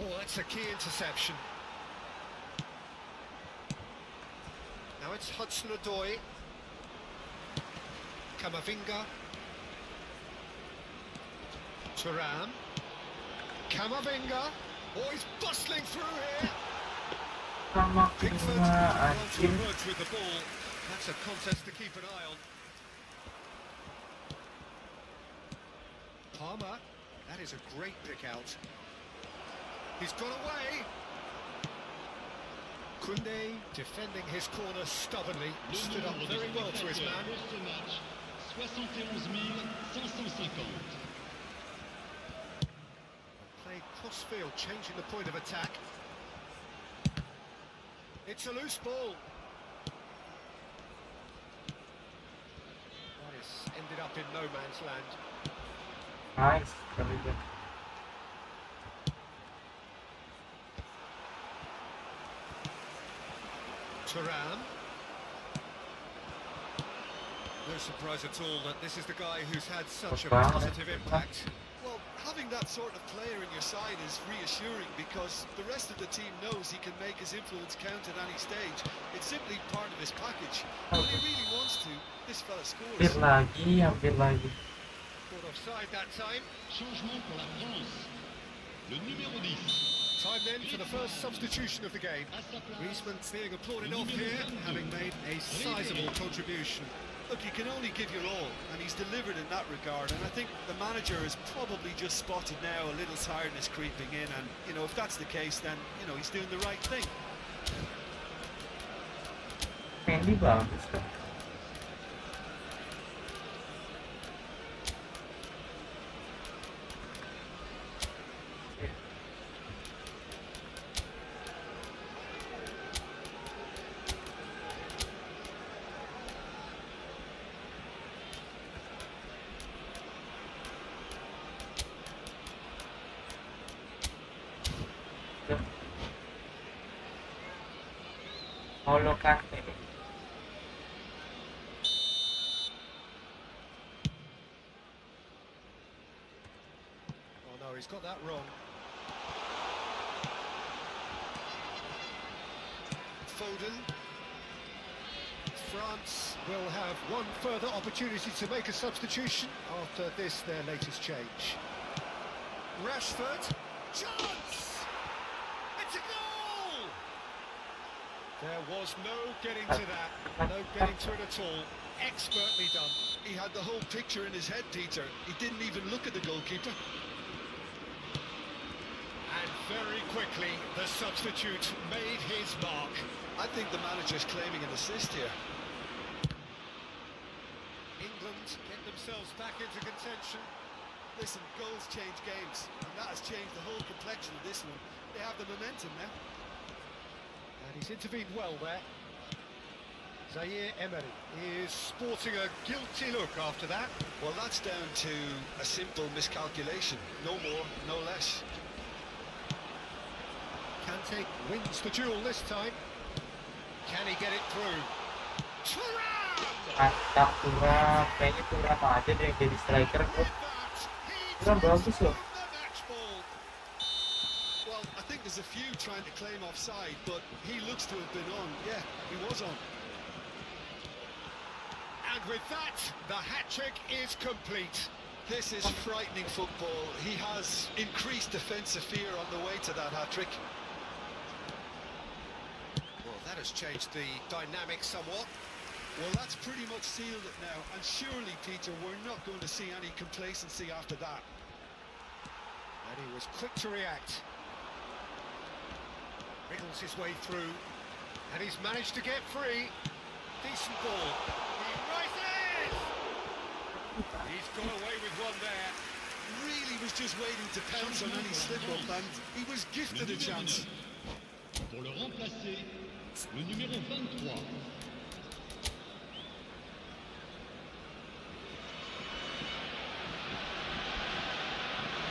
Oh, that's a key interception. Now it's Hudson-Odoi. Camavinga. Thuram. Camavinga. Oh, he's bustling through here. Pickford on to emerge with the ball. That's a contest to keep an eye on. Palmer. That is a great pick out. He's got away. Koundé defending his corner stubbornly. Stood up very well to his man. Ce match, 71 550. Played cross-field, changing the point of attack. It's a loose ball. That is ended up in no man's land. Nice, very good. Thuram. No surprise at all that this is the guy who's had such a positive impact. Well, having that sort of player in your side is reassuring because the rest of the team knows he can make his influence count at any stage. It's simply part of his package. When he really wants to, this fella Hampir scores. lagi, hampir lagi. Caught offside that time. Changement pour la France. Le numéro 10. Time then for the first substitution of the game. À sa place. Griezmann being applauded off here, having made a sizable contribution. Look, you can only give your all, and he's delivered in that regard. And I think the manager has probably just spotted now a little tiredness creeping in. And, you know, if that's the case, then, you know, he's doing the right thing. Mendy bagus kan. Holo Kante. Oh no, he's got that wrong. Foden. France will have one further opportunity to make a substitution after this, their latest change. Rashford. Chance! It's a goal! There was no getting to that. No getting to it at all. Expertly done. He had the whole picture in his head, Peter. He didn't even look at the goalkeeper. And very quickly, the substitute made his mark. I think the manager's claiming an assist here. England get themselves back into contention. Listen, goals change games, and that has changed the whole complexion of this one. They have the momentum now. And he's intervened well there. Zaire Emery is sporting a guilty look after that. Well, that's down to a simple miscalculation. No more, no less. Kante wins the duel this time. Can he get it through? Thuram! Mantap Thuram, kayaknya Thuram aja deh yang jadi striker bro. Thuram bagus loh. Well, I think there's a few trying to claim offside, but he looks to have been on. Yeah, he was on. And with that, the hat-trick is complete. This is frightening football. He has increased defensive fear on the way to that hat-trick. Well, that has changed the dynamic somewhat. Well, that's pretty much sealed it now, and surely, Peter, we're not going to see any complacency after that. And he was quick to react. Wriggles his way through, and he's managed to get free. Decent ball. He rises! He's got away with one there. Really was just waiting to pounce on any slip-up, and he was gifted a chance. Pour le remplacer, le numéro 23.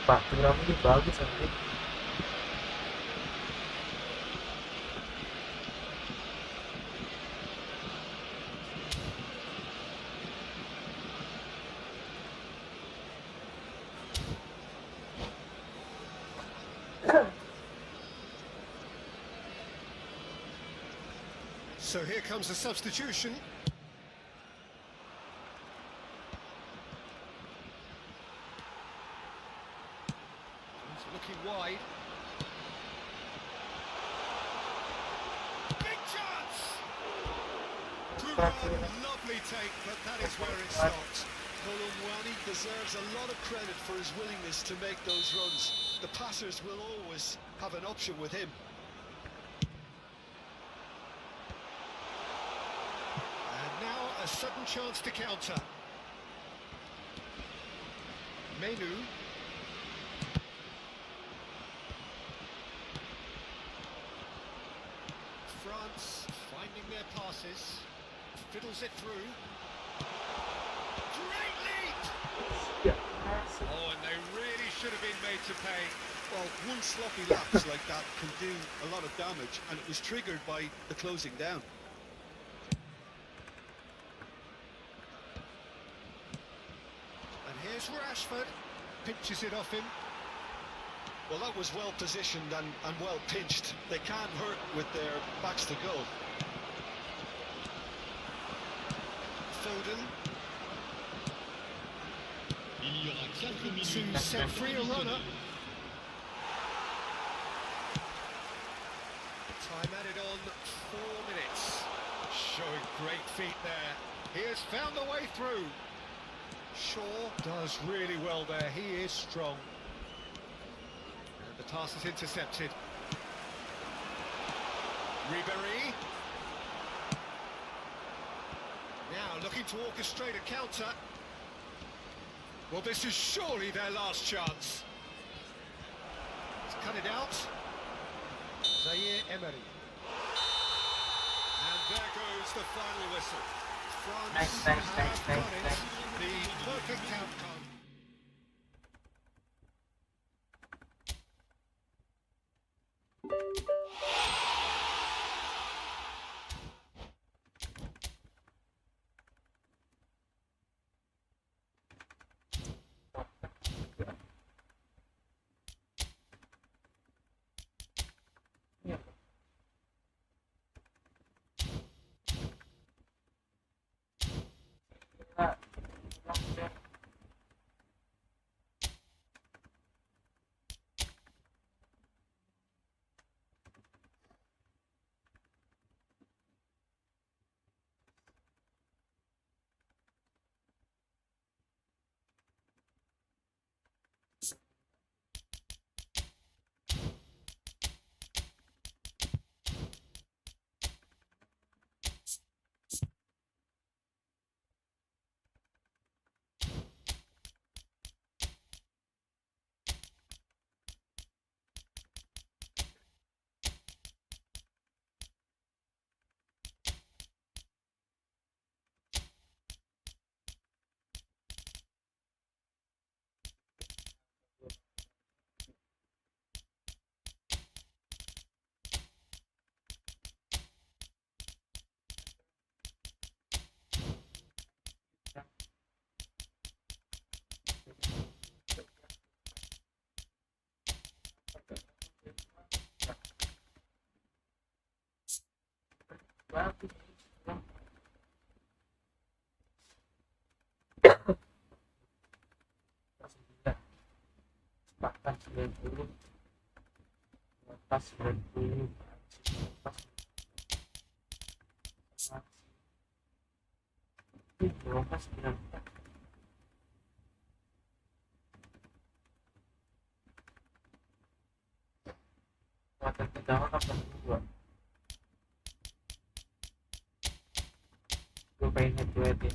Pak Thuram ini bagus nanti. So here comes a substitution. He's looking wide. Big chance! Good run, lovely take, but that is where it stops. Colomwani deserves a lot of credit for his willingness to make those runs. The passers will always have an option with him. And now a sudden chance to counter. Menu. France finding their passes. Fiddles it through. Great lead! Oh, and they really should have been made to pay. Well, one sloppy lapse like that can do a lot of damage, and it was triggered by the closing down. And here's Rashford. Pinches it off him. Well, that was well positioned and well pinched. They can't hurt with their backs to goal. Foden Il y aura 4 minutes to set free a runner. Time added on 4 minutes. Showing great feet there. He has found a way through. Shaw does really well there. He is strong. And the pass is intercepted. Ribéry. Now looking to orchestrate a counter. Well, this is surely their last chance. Let's cut it out. Zaire Emery. And there goes the final whistle. France have done it. The perfect outcome. Bahkan 90 atas 90 atas 94 kuatan tegangan 82 gue pengen head ya.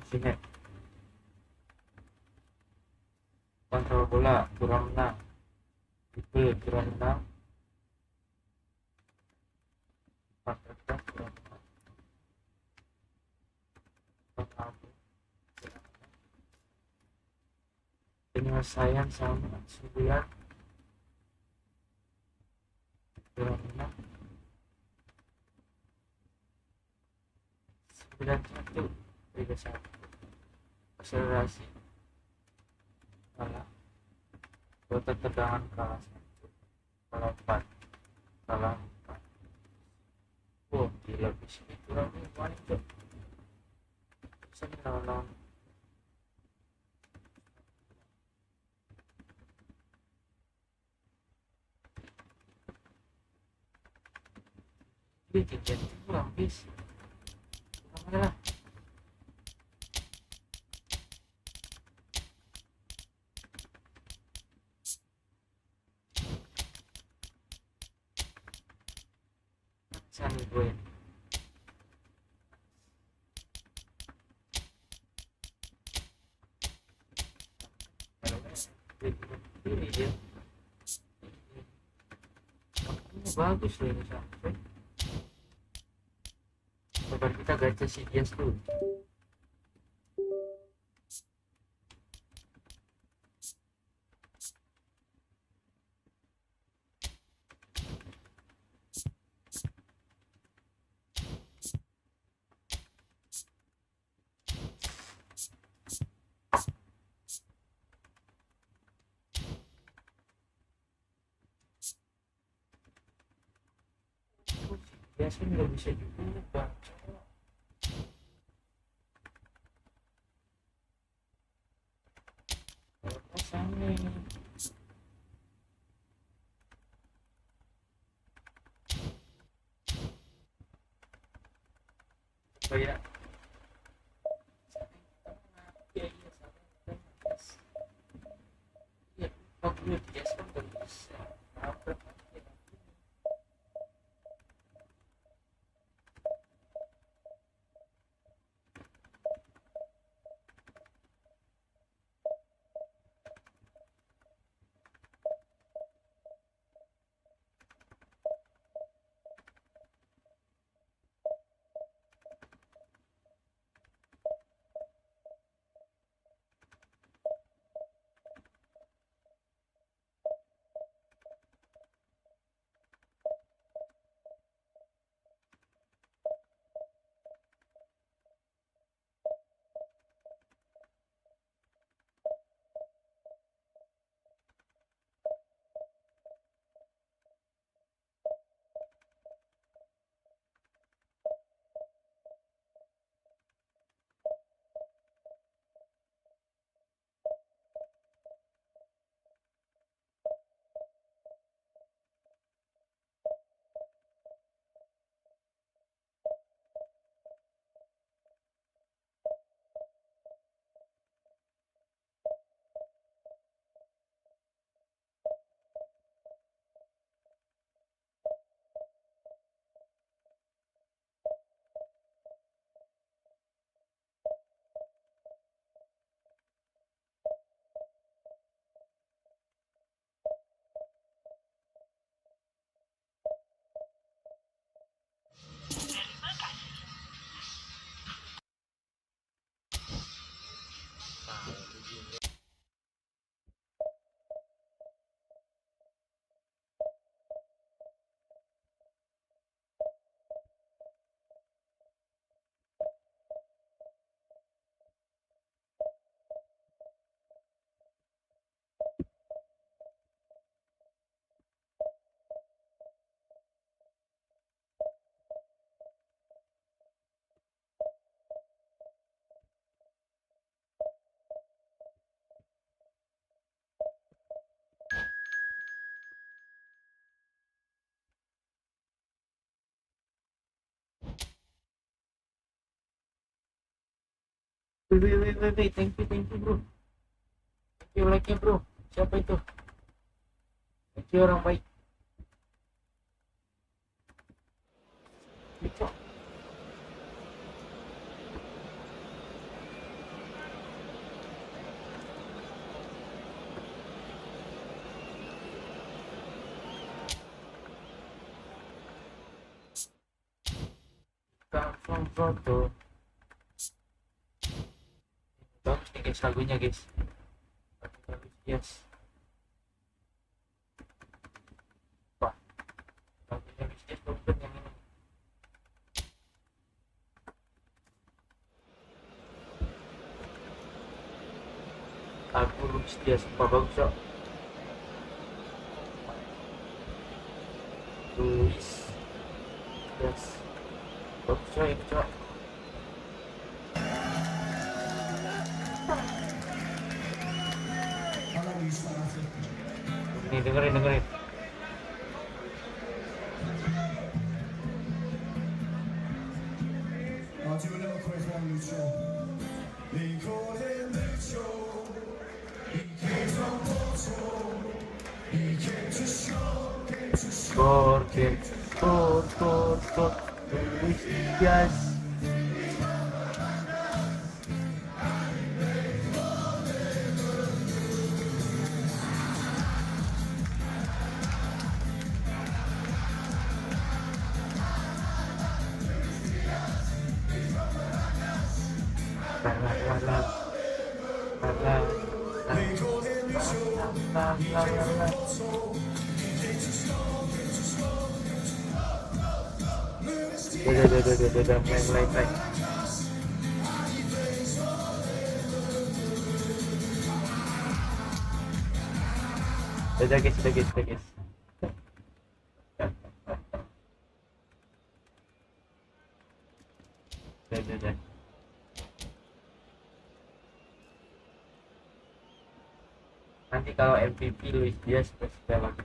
Sini kontrol bola kurang 6 tipe kurang 6 4 kurang 6 penyelesaian sama 9 kurang 6 akselerasi kalah, kota tegangan kalah 1, kalah 4, kalah 4. Oh gila, bisa itu lagi paling tuh bisa lawan dia jajan pulang guys, pulang lah. Sana gue ini dia bagus loh ini sampai. Coba kita gacha si Dias dulu. Biasanya nggak bisa diubah. Sana kayak iya iya oh gue biasa kan nggak bisa apa. Wih, thank you bro, thank you like nya bro. Siapa itu? Thank you orang baik. Cok. Confirm foto. Bagus nih guys lagunya guys. Bagus yes. Wah, lagunya guys bagus yang ini. Aku Luis dia super bagus cok. Luis Diaz bagus cok ini cok. Ini dengerin. Gol Luis Diaz. Udah mulai. Udah guys. Udah. Nanti kalau MVP Luis Diaz pasti lagi.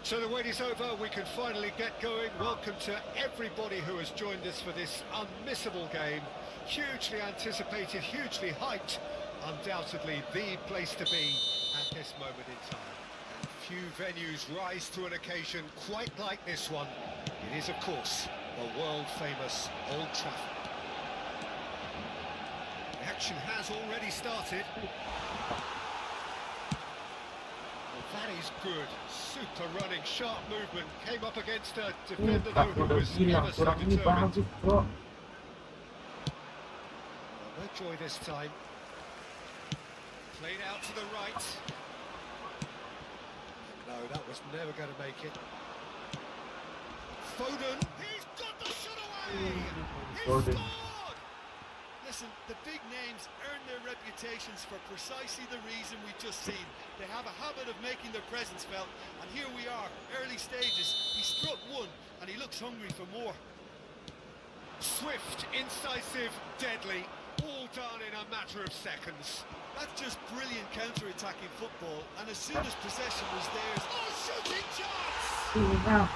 So the wait is over, we can finally get going. Welcome to everybody who has joined us for this unmissable game. Hugely anticipated, hugely hyped. Undoubtedly the place to be at this moment in time. And few venues rise to an occasion quite like this one. It is, of course, the world-famous Old Trafford. The action has already started. That is good. Super running, sharp movement. Came up against a defender though who was ever so determined. No joy this time. Played out to the right. No, that was never going to make it. Foden. He's got the shot away. He scored. Listen, the big names earn their reputations for precisely the reason we've just seen. They have a habit of making their presence felt, and here we are, early stages. He struck one, and he looks hungry for more. Swift, incisive, deadly, all done in a matter of seconds. That's just brilliant counter-attacking football, and as soon as possession was theirs... Oh, shooting chance! They've done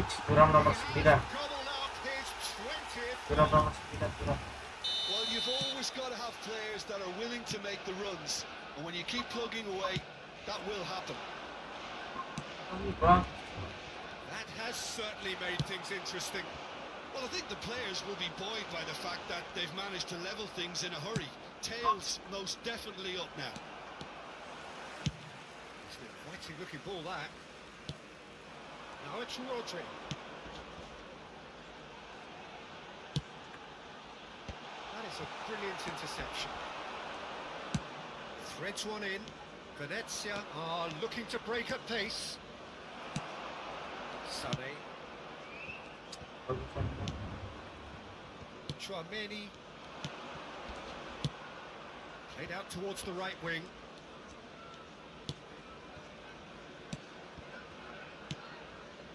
it! Kurang nomor 9. Well, you've always got to have players that are willing to make the runs, and when you keep plugging away, that will happen. That has certainly made things interesting. Well, I think the players will be buoyed by the fact that they've managed to level things in a hurry. Tails most definitely up now. It's an inviting looking ball, that. Now it's Rodri. It's a brilliant interception. Threads one in. Venezia are looking to break at pace. Sané. Tchouaméni. Played out towards the right wing.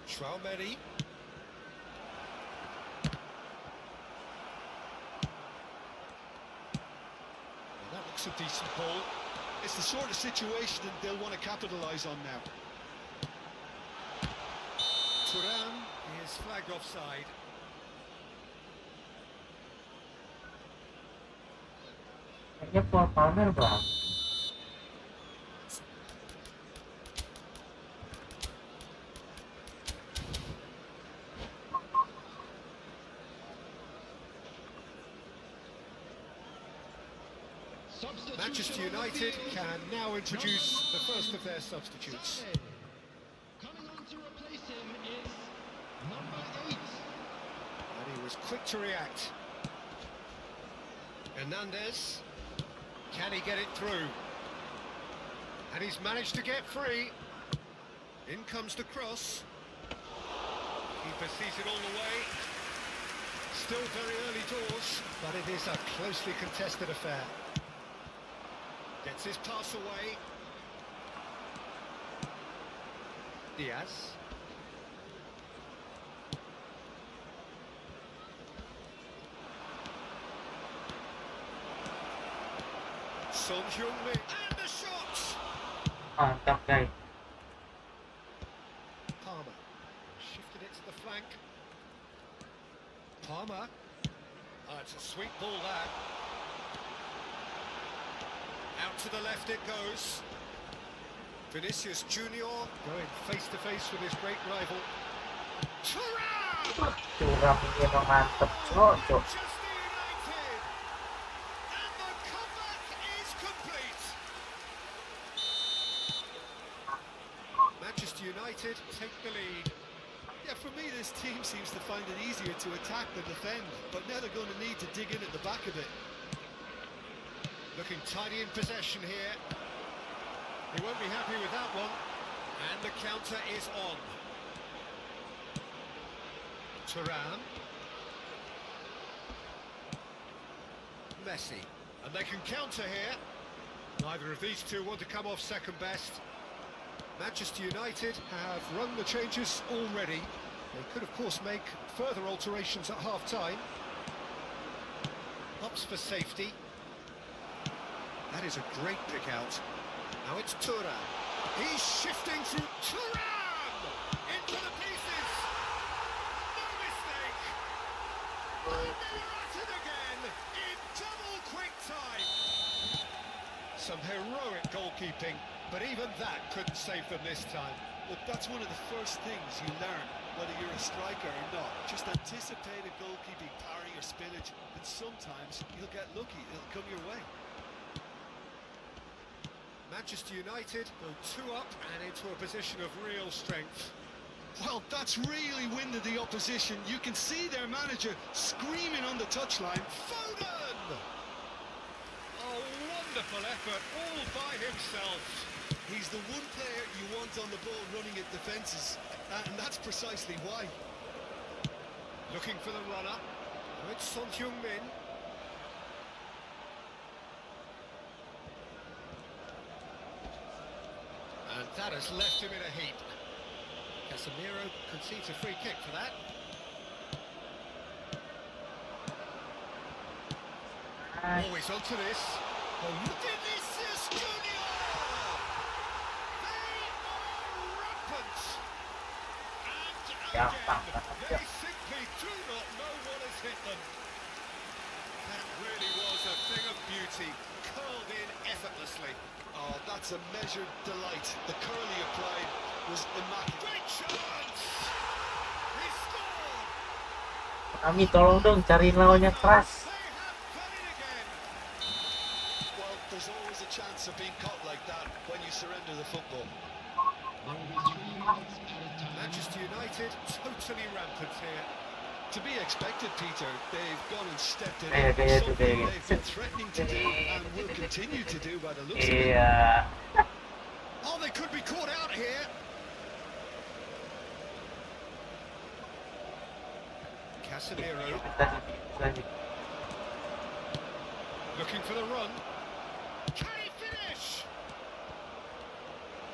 Tchouaméni. It's a decent ball. It's the sort of situation that they'll want to capitalise on now. Turan is flagged offside. Kayaknya Paul Palmer bang. Manchester United can now introduce the first of their substitutes. Coming on to replace him is number 8. And he was quick to react. Hernandez. Can he get it through? And he's managed to get free. In comes the cross. Keeper sees it all the way. Still very early doors. but it is a closely contested affair. Gets his pass away. Diaz. Son Heung-min, and the shot! Mantap guys. Palmer shifted it to the flank. Palmer. Oh, it's a sweet ball there. Out to the left it goes. Vinicius Junior going face to face with his great rival. Thuram! Curang ini emang mantep cocok. Manchester United! And the comeback is complete. Manchester United take the lead. Yeah, for me, this team seems to find it easier to attack than defend, but now they're going to need to dig in at the back a bit. Looking tidy in possession here. He won't be happy with that one. And the counter is on. Thuram. Messi. And they can counter here. Neither of these two want to come off second best. Manchester United have run the changes already. They could, of course, make further alterations at half-time. Ups for safety. That is a great pick out. Now it's Thuram. He's shifting through. Thuram! Into the pieces! No mistake! And they're at it again in double quick time! Some heroic goalkeeping, but even that couldn't save them this time. Look, that's one of the first things you learn, whether you're a striker or not. Just anticipate a goalkeeping parry or spillage, and sometimes you'll get lucky. It'll come your way. Manchester United go 2 up and into a position of real strength. Well, that's really winded the opposition. You can see their manager screaming on the touchline. Foden! A wonderful effort all by himself. He's the one player you want on the ball running at defences, and that's precisely why. Looking for the runner. Now it's Son Heung-min. And that has left him in a heap. Casemiro concedes a free kick for that. Always onto this. Oh, Vinicius Junior! They are rampant! And again, they simply do not know what has hit them. That really was a thing of beauty, curled in effortlessly. Oh, that's a measured delight. The curl he applied was immaculate. Great chance! He scored! Kami tolong dong cariin lawannya keras. They have done it again! Well, there's always a chance of being caught like that when you surrender the football. There will be 3 minutes added time. Manchester United totally rampant here. To be expected, Peter. They've gone and stepped it Kayak up. tuh Something kayak they've been threatening to do and will continue to do by the looks of it. Iya. Oh, they could be caught out here. Casemiro looking for the run. Can he finish?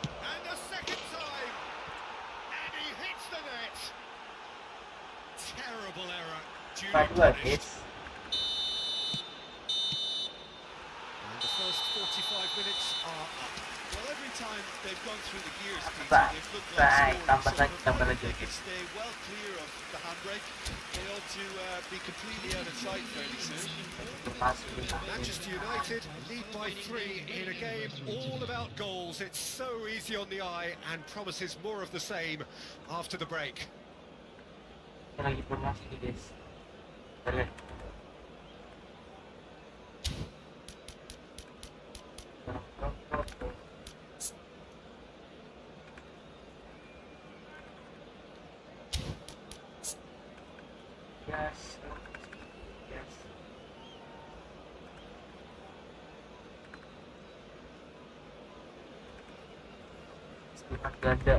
And a second time. And he hits the net. Terrible error. Duly punished. And the first 45 minutes are up. Well, every time they've gone through the gears, Peter, Baik, they've looked baik, like tambah scoring. lagi, tambah lagi. They can stay well clear of the handbrake. They ought to be completely out of sight fairly soon. Manchester United lead by 3 in a game all about goals. It's so easy on the eye and promises more of the same after the break. Lagi formasi nih guys. Kita lihat. Yes. Yes. Setengah ganda.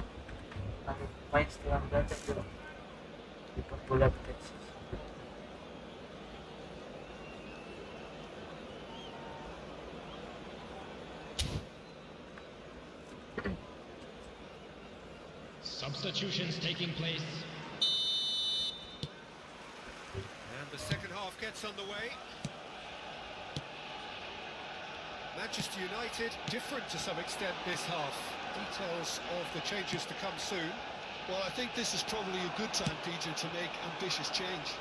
Nanti main setengah ganda dulu. Di bola Texas. Substitutions taking place. And the second half gets underway. Manchester United different to some extent this half. Details of the changes to come soon. Well, I think this is probably a good time, Peter, to make ambitious change.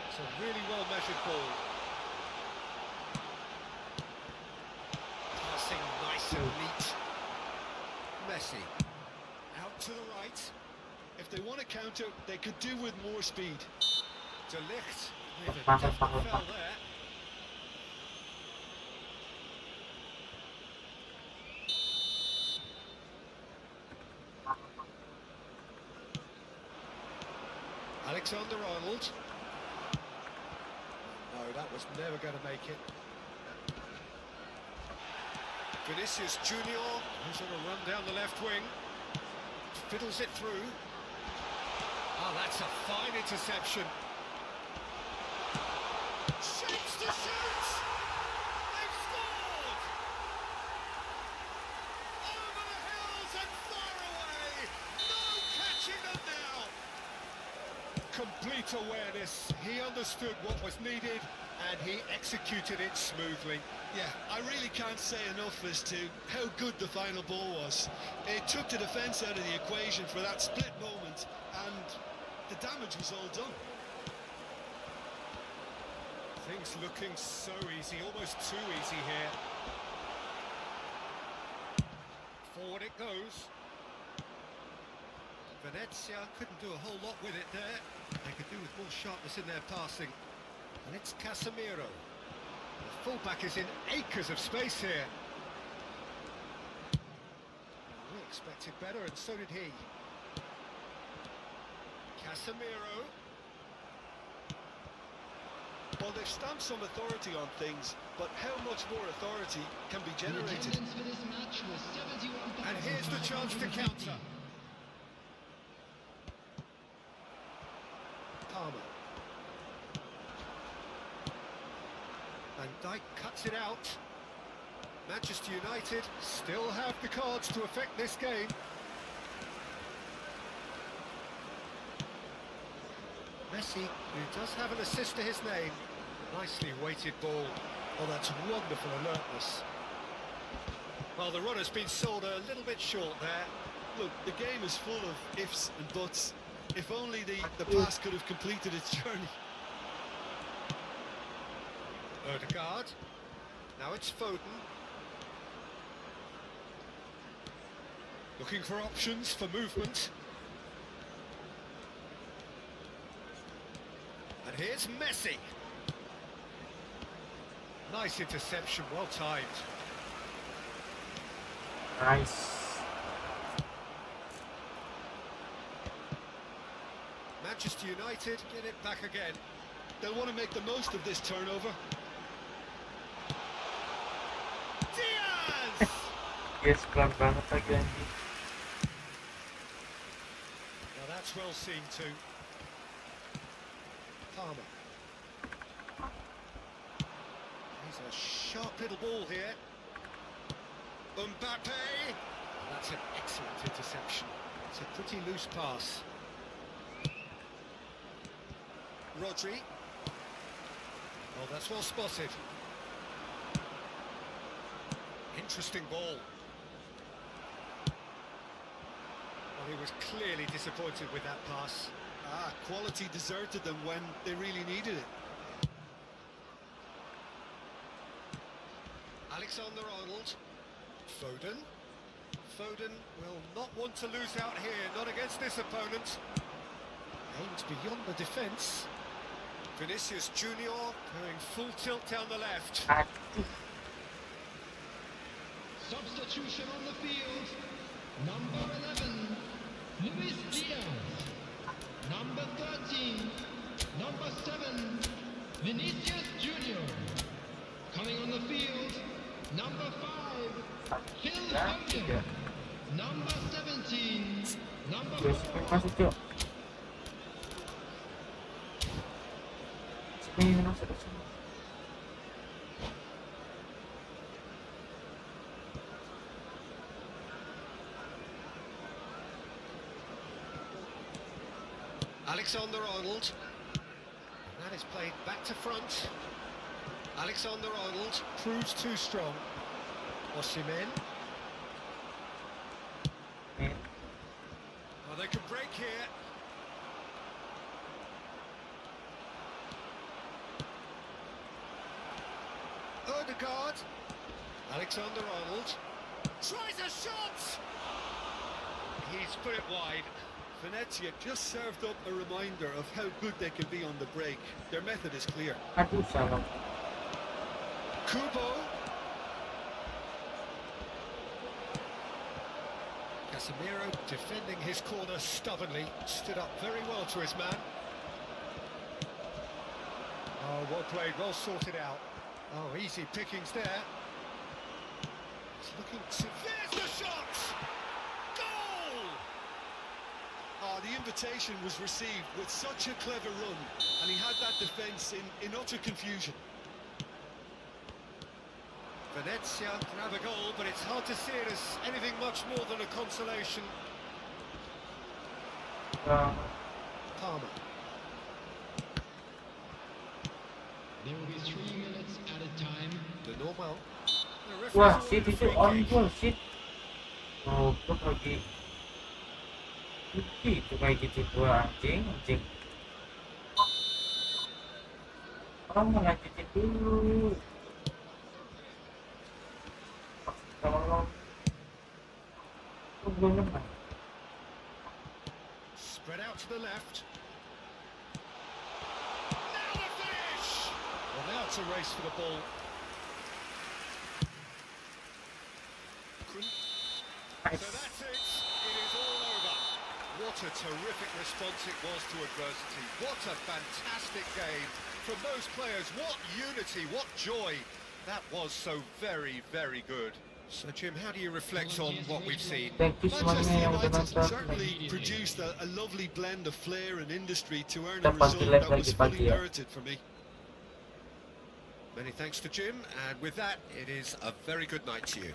It's a really well-measured ball. Passing nice and neat. Messi. Out to the right. If they want to counter, they could do with more speed. De Ligt. Definitely fell there. Alexander-Arnold. No, that was never going to make it. Vinicius Junior, who's on a run down the left wing. Fiddles it through. Oh, that's a fine interception. Shapes to shoot! They've scored! Over the hills and far away! No catching them now! Complete awareness. He understood what was needed and he executed it smoothly. Yeah, I really can't say enough as to how good the final ball was. It took the defence out of the equation for that split moment, and the damage was all done. Things looking so easy, almost too easy here. Forward it goes. Venezia couldn't do a whole lot with it there. They could do with more sharpness in their passing. And it's Casemiro. The fullback is in acres of space here. We expected better, and so did he. Casemiro. Well, they've stamped some authority on things, but how much more authority can be The generated? attendance for this match was 71,550. And here's the chance to counter. Palmer. Van Dijk cuts it out. Manchester United still have the cards to affect this game. Messi, who does have an assist to his name. Nicely weighted ball. Oh, that's wonderful alertness. Well, the runner's been sold a little bit short there. Look, the game is full of ifs and buts. If only the pass could have completed its journey. Odegaard. Now it's Foden. Looking for options for movement. And here's Messi. Nice interception, well timed. Nice. Manchester United get it back again. They'll want to make the most of this turnover. Diaz! Yes, pelan banget lagi anjing. Now that's well seen too. Palmer. He's a sharp little ball here. Mbappe! That's an excellent interception. It's a pretty loose pass. Rodri. Oh, that's well spotted. Interesting ball. Well, he was clearly disappointed with that pass. Quality deserted them when they really needed it. Alexander-Arnold. Foden. Foden will not want to lose out here, not against this opponent. Aims beyond the defence. Vinicius Junior going full tilt down the left. Aduh. Substitution on the field. Number 11, Luis Diaz. Number 13, number 7, Vinicius Junior. Coming on the field, number 5, Phil Foden. Number 17, number Yes, 4. masuk cok. Sini masuk ke sini. Alexander-Arnold. That is played back to front. Alexander-Arnold proves too strong. Osimhen. Well, they could break here. Odegaard. Alexander-Arnold tries a shot. He's put it wide. Venezia just served up a reminder of how good they can be on the break. Their method is clear. Aduh, salah. Kubo. Casemiro defending his corner stubbornly. Stood up very well to his man. Oh, well played, well sorted out. Oh, easy pickings there. He's looking to... There's the shot! Goal! Oh, the invitation was received with such a clever run, and he had that defence in utter confusion. Venezia can have a goal, but it's hard to see it as anything much more than a consolation. Palmer. There will be 3 minutes at a time. The normal. Wah, shit itu on goal, shit. Oh, lagi. Itu kayak gitu gua anjing. Orang mau lanjutin dulu. Tolong. Belum lemah. Spread out to the left. Now the finish! Well, now it's a race for the ball. So that's it. It is all over. What a terrific response it was to adversity. What a fantastic game from those players. What unity, what joy. That was so very, very good. So, Jim, how do you reflect on what we've seen? Thank you semuanya Manchester yang udah United nonton. certainly produced a lovely blend of flair and industry to earn Kita a pasti result live that lagi was pagi fully ya. merited for me. Many thanks to Jim, and with that, it is a very good night to you.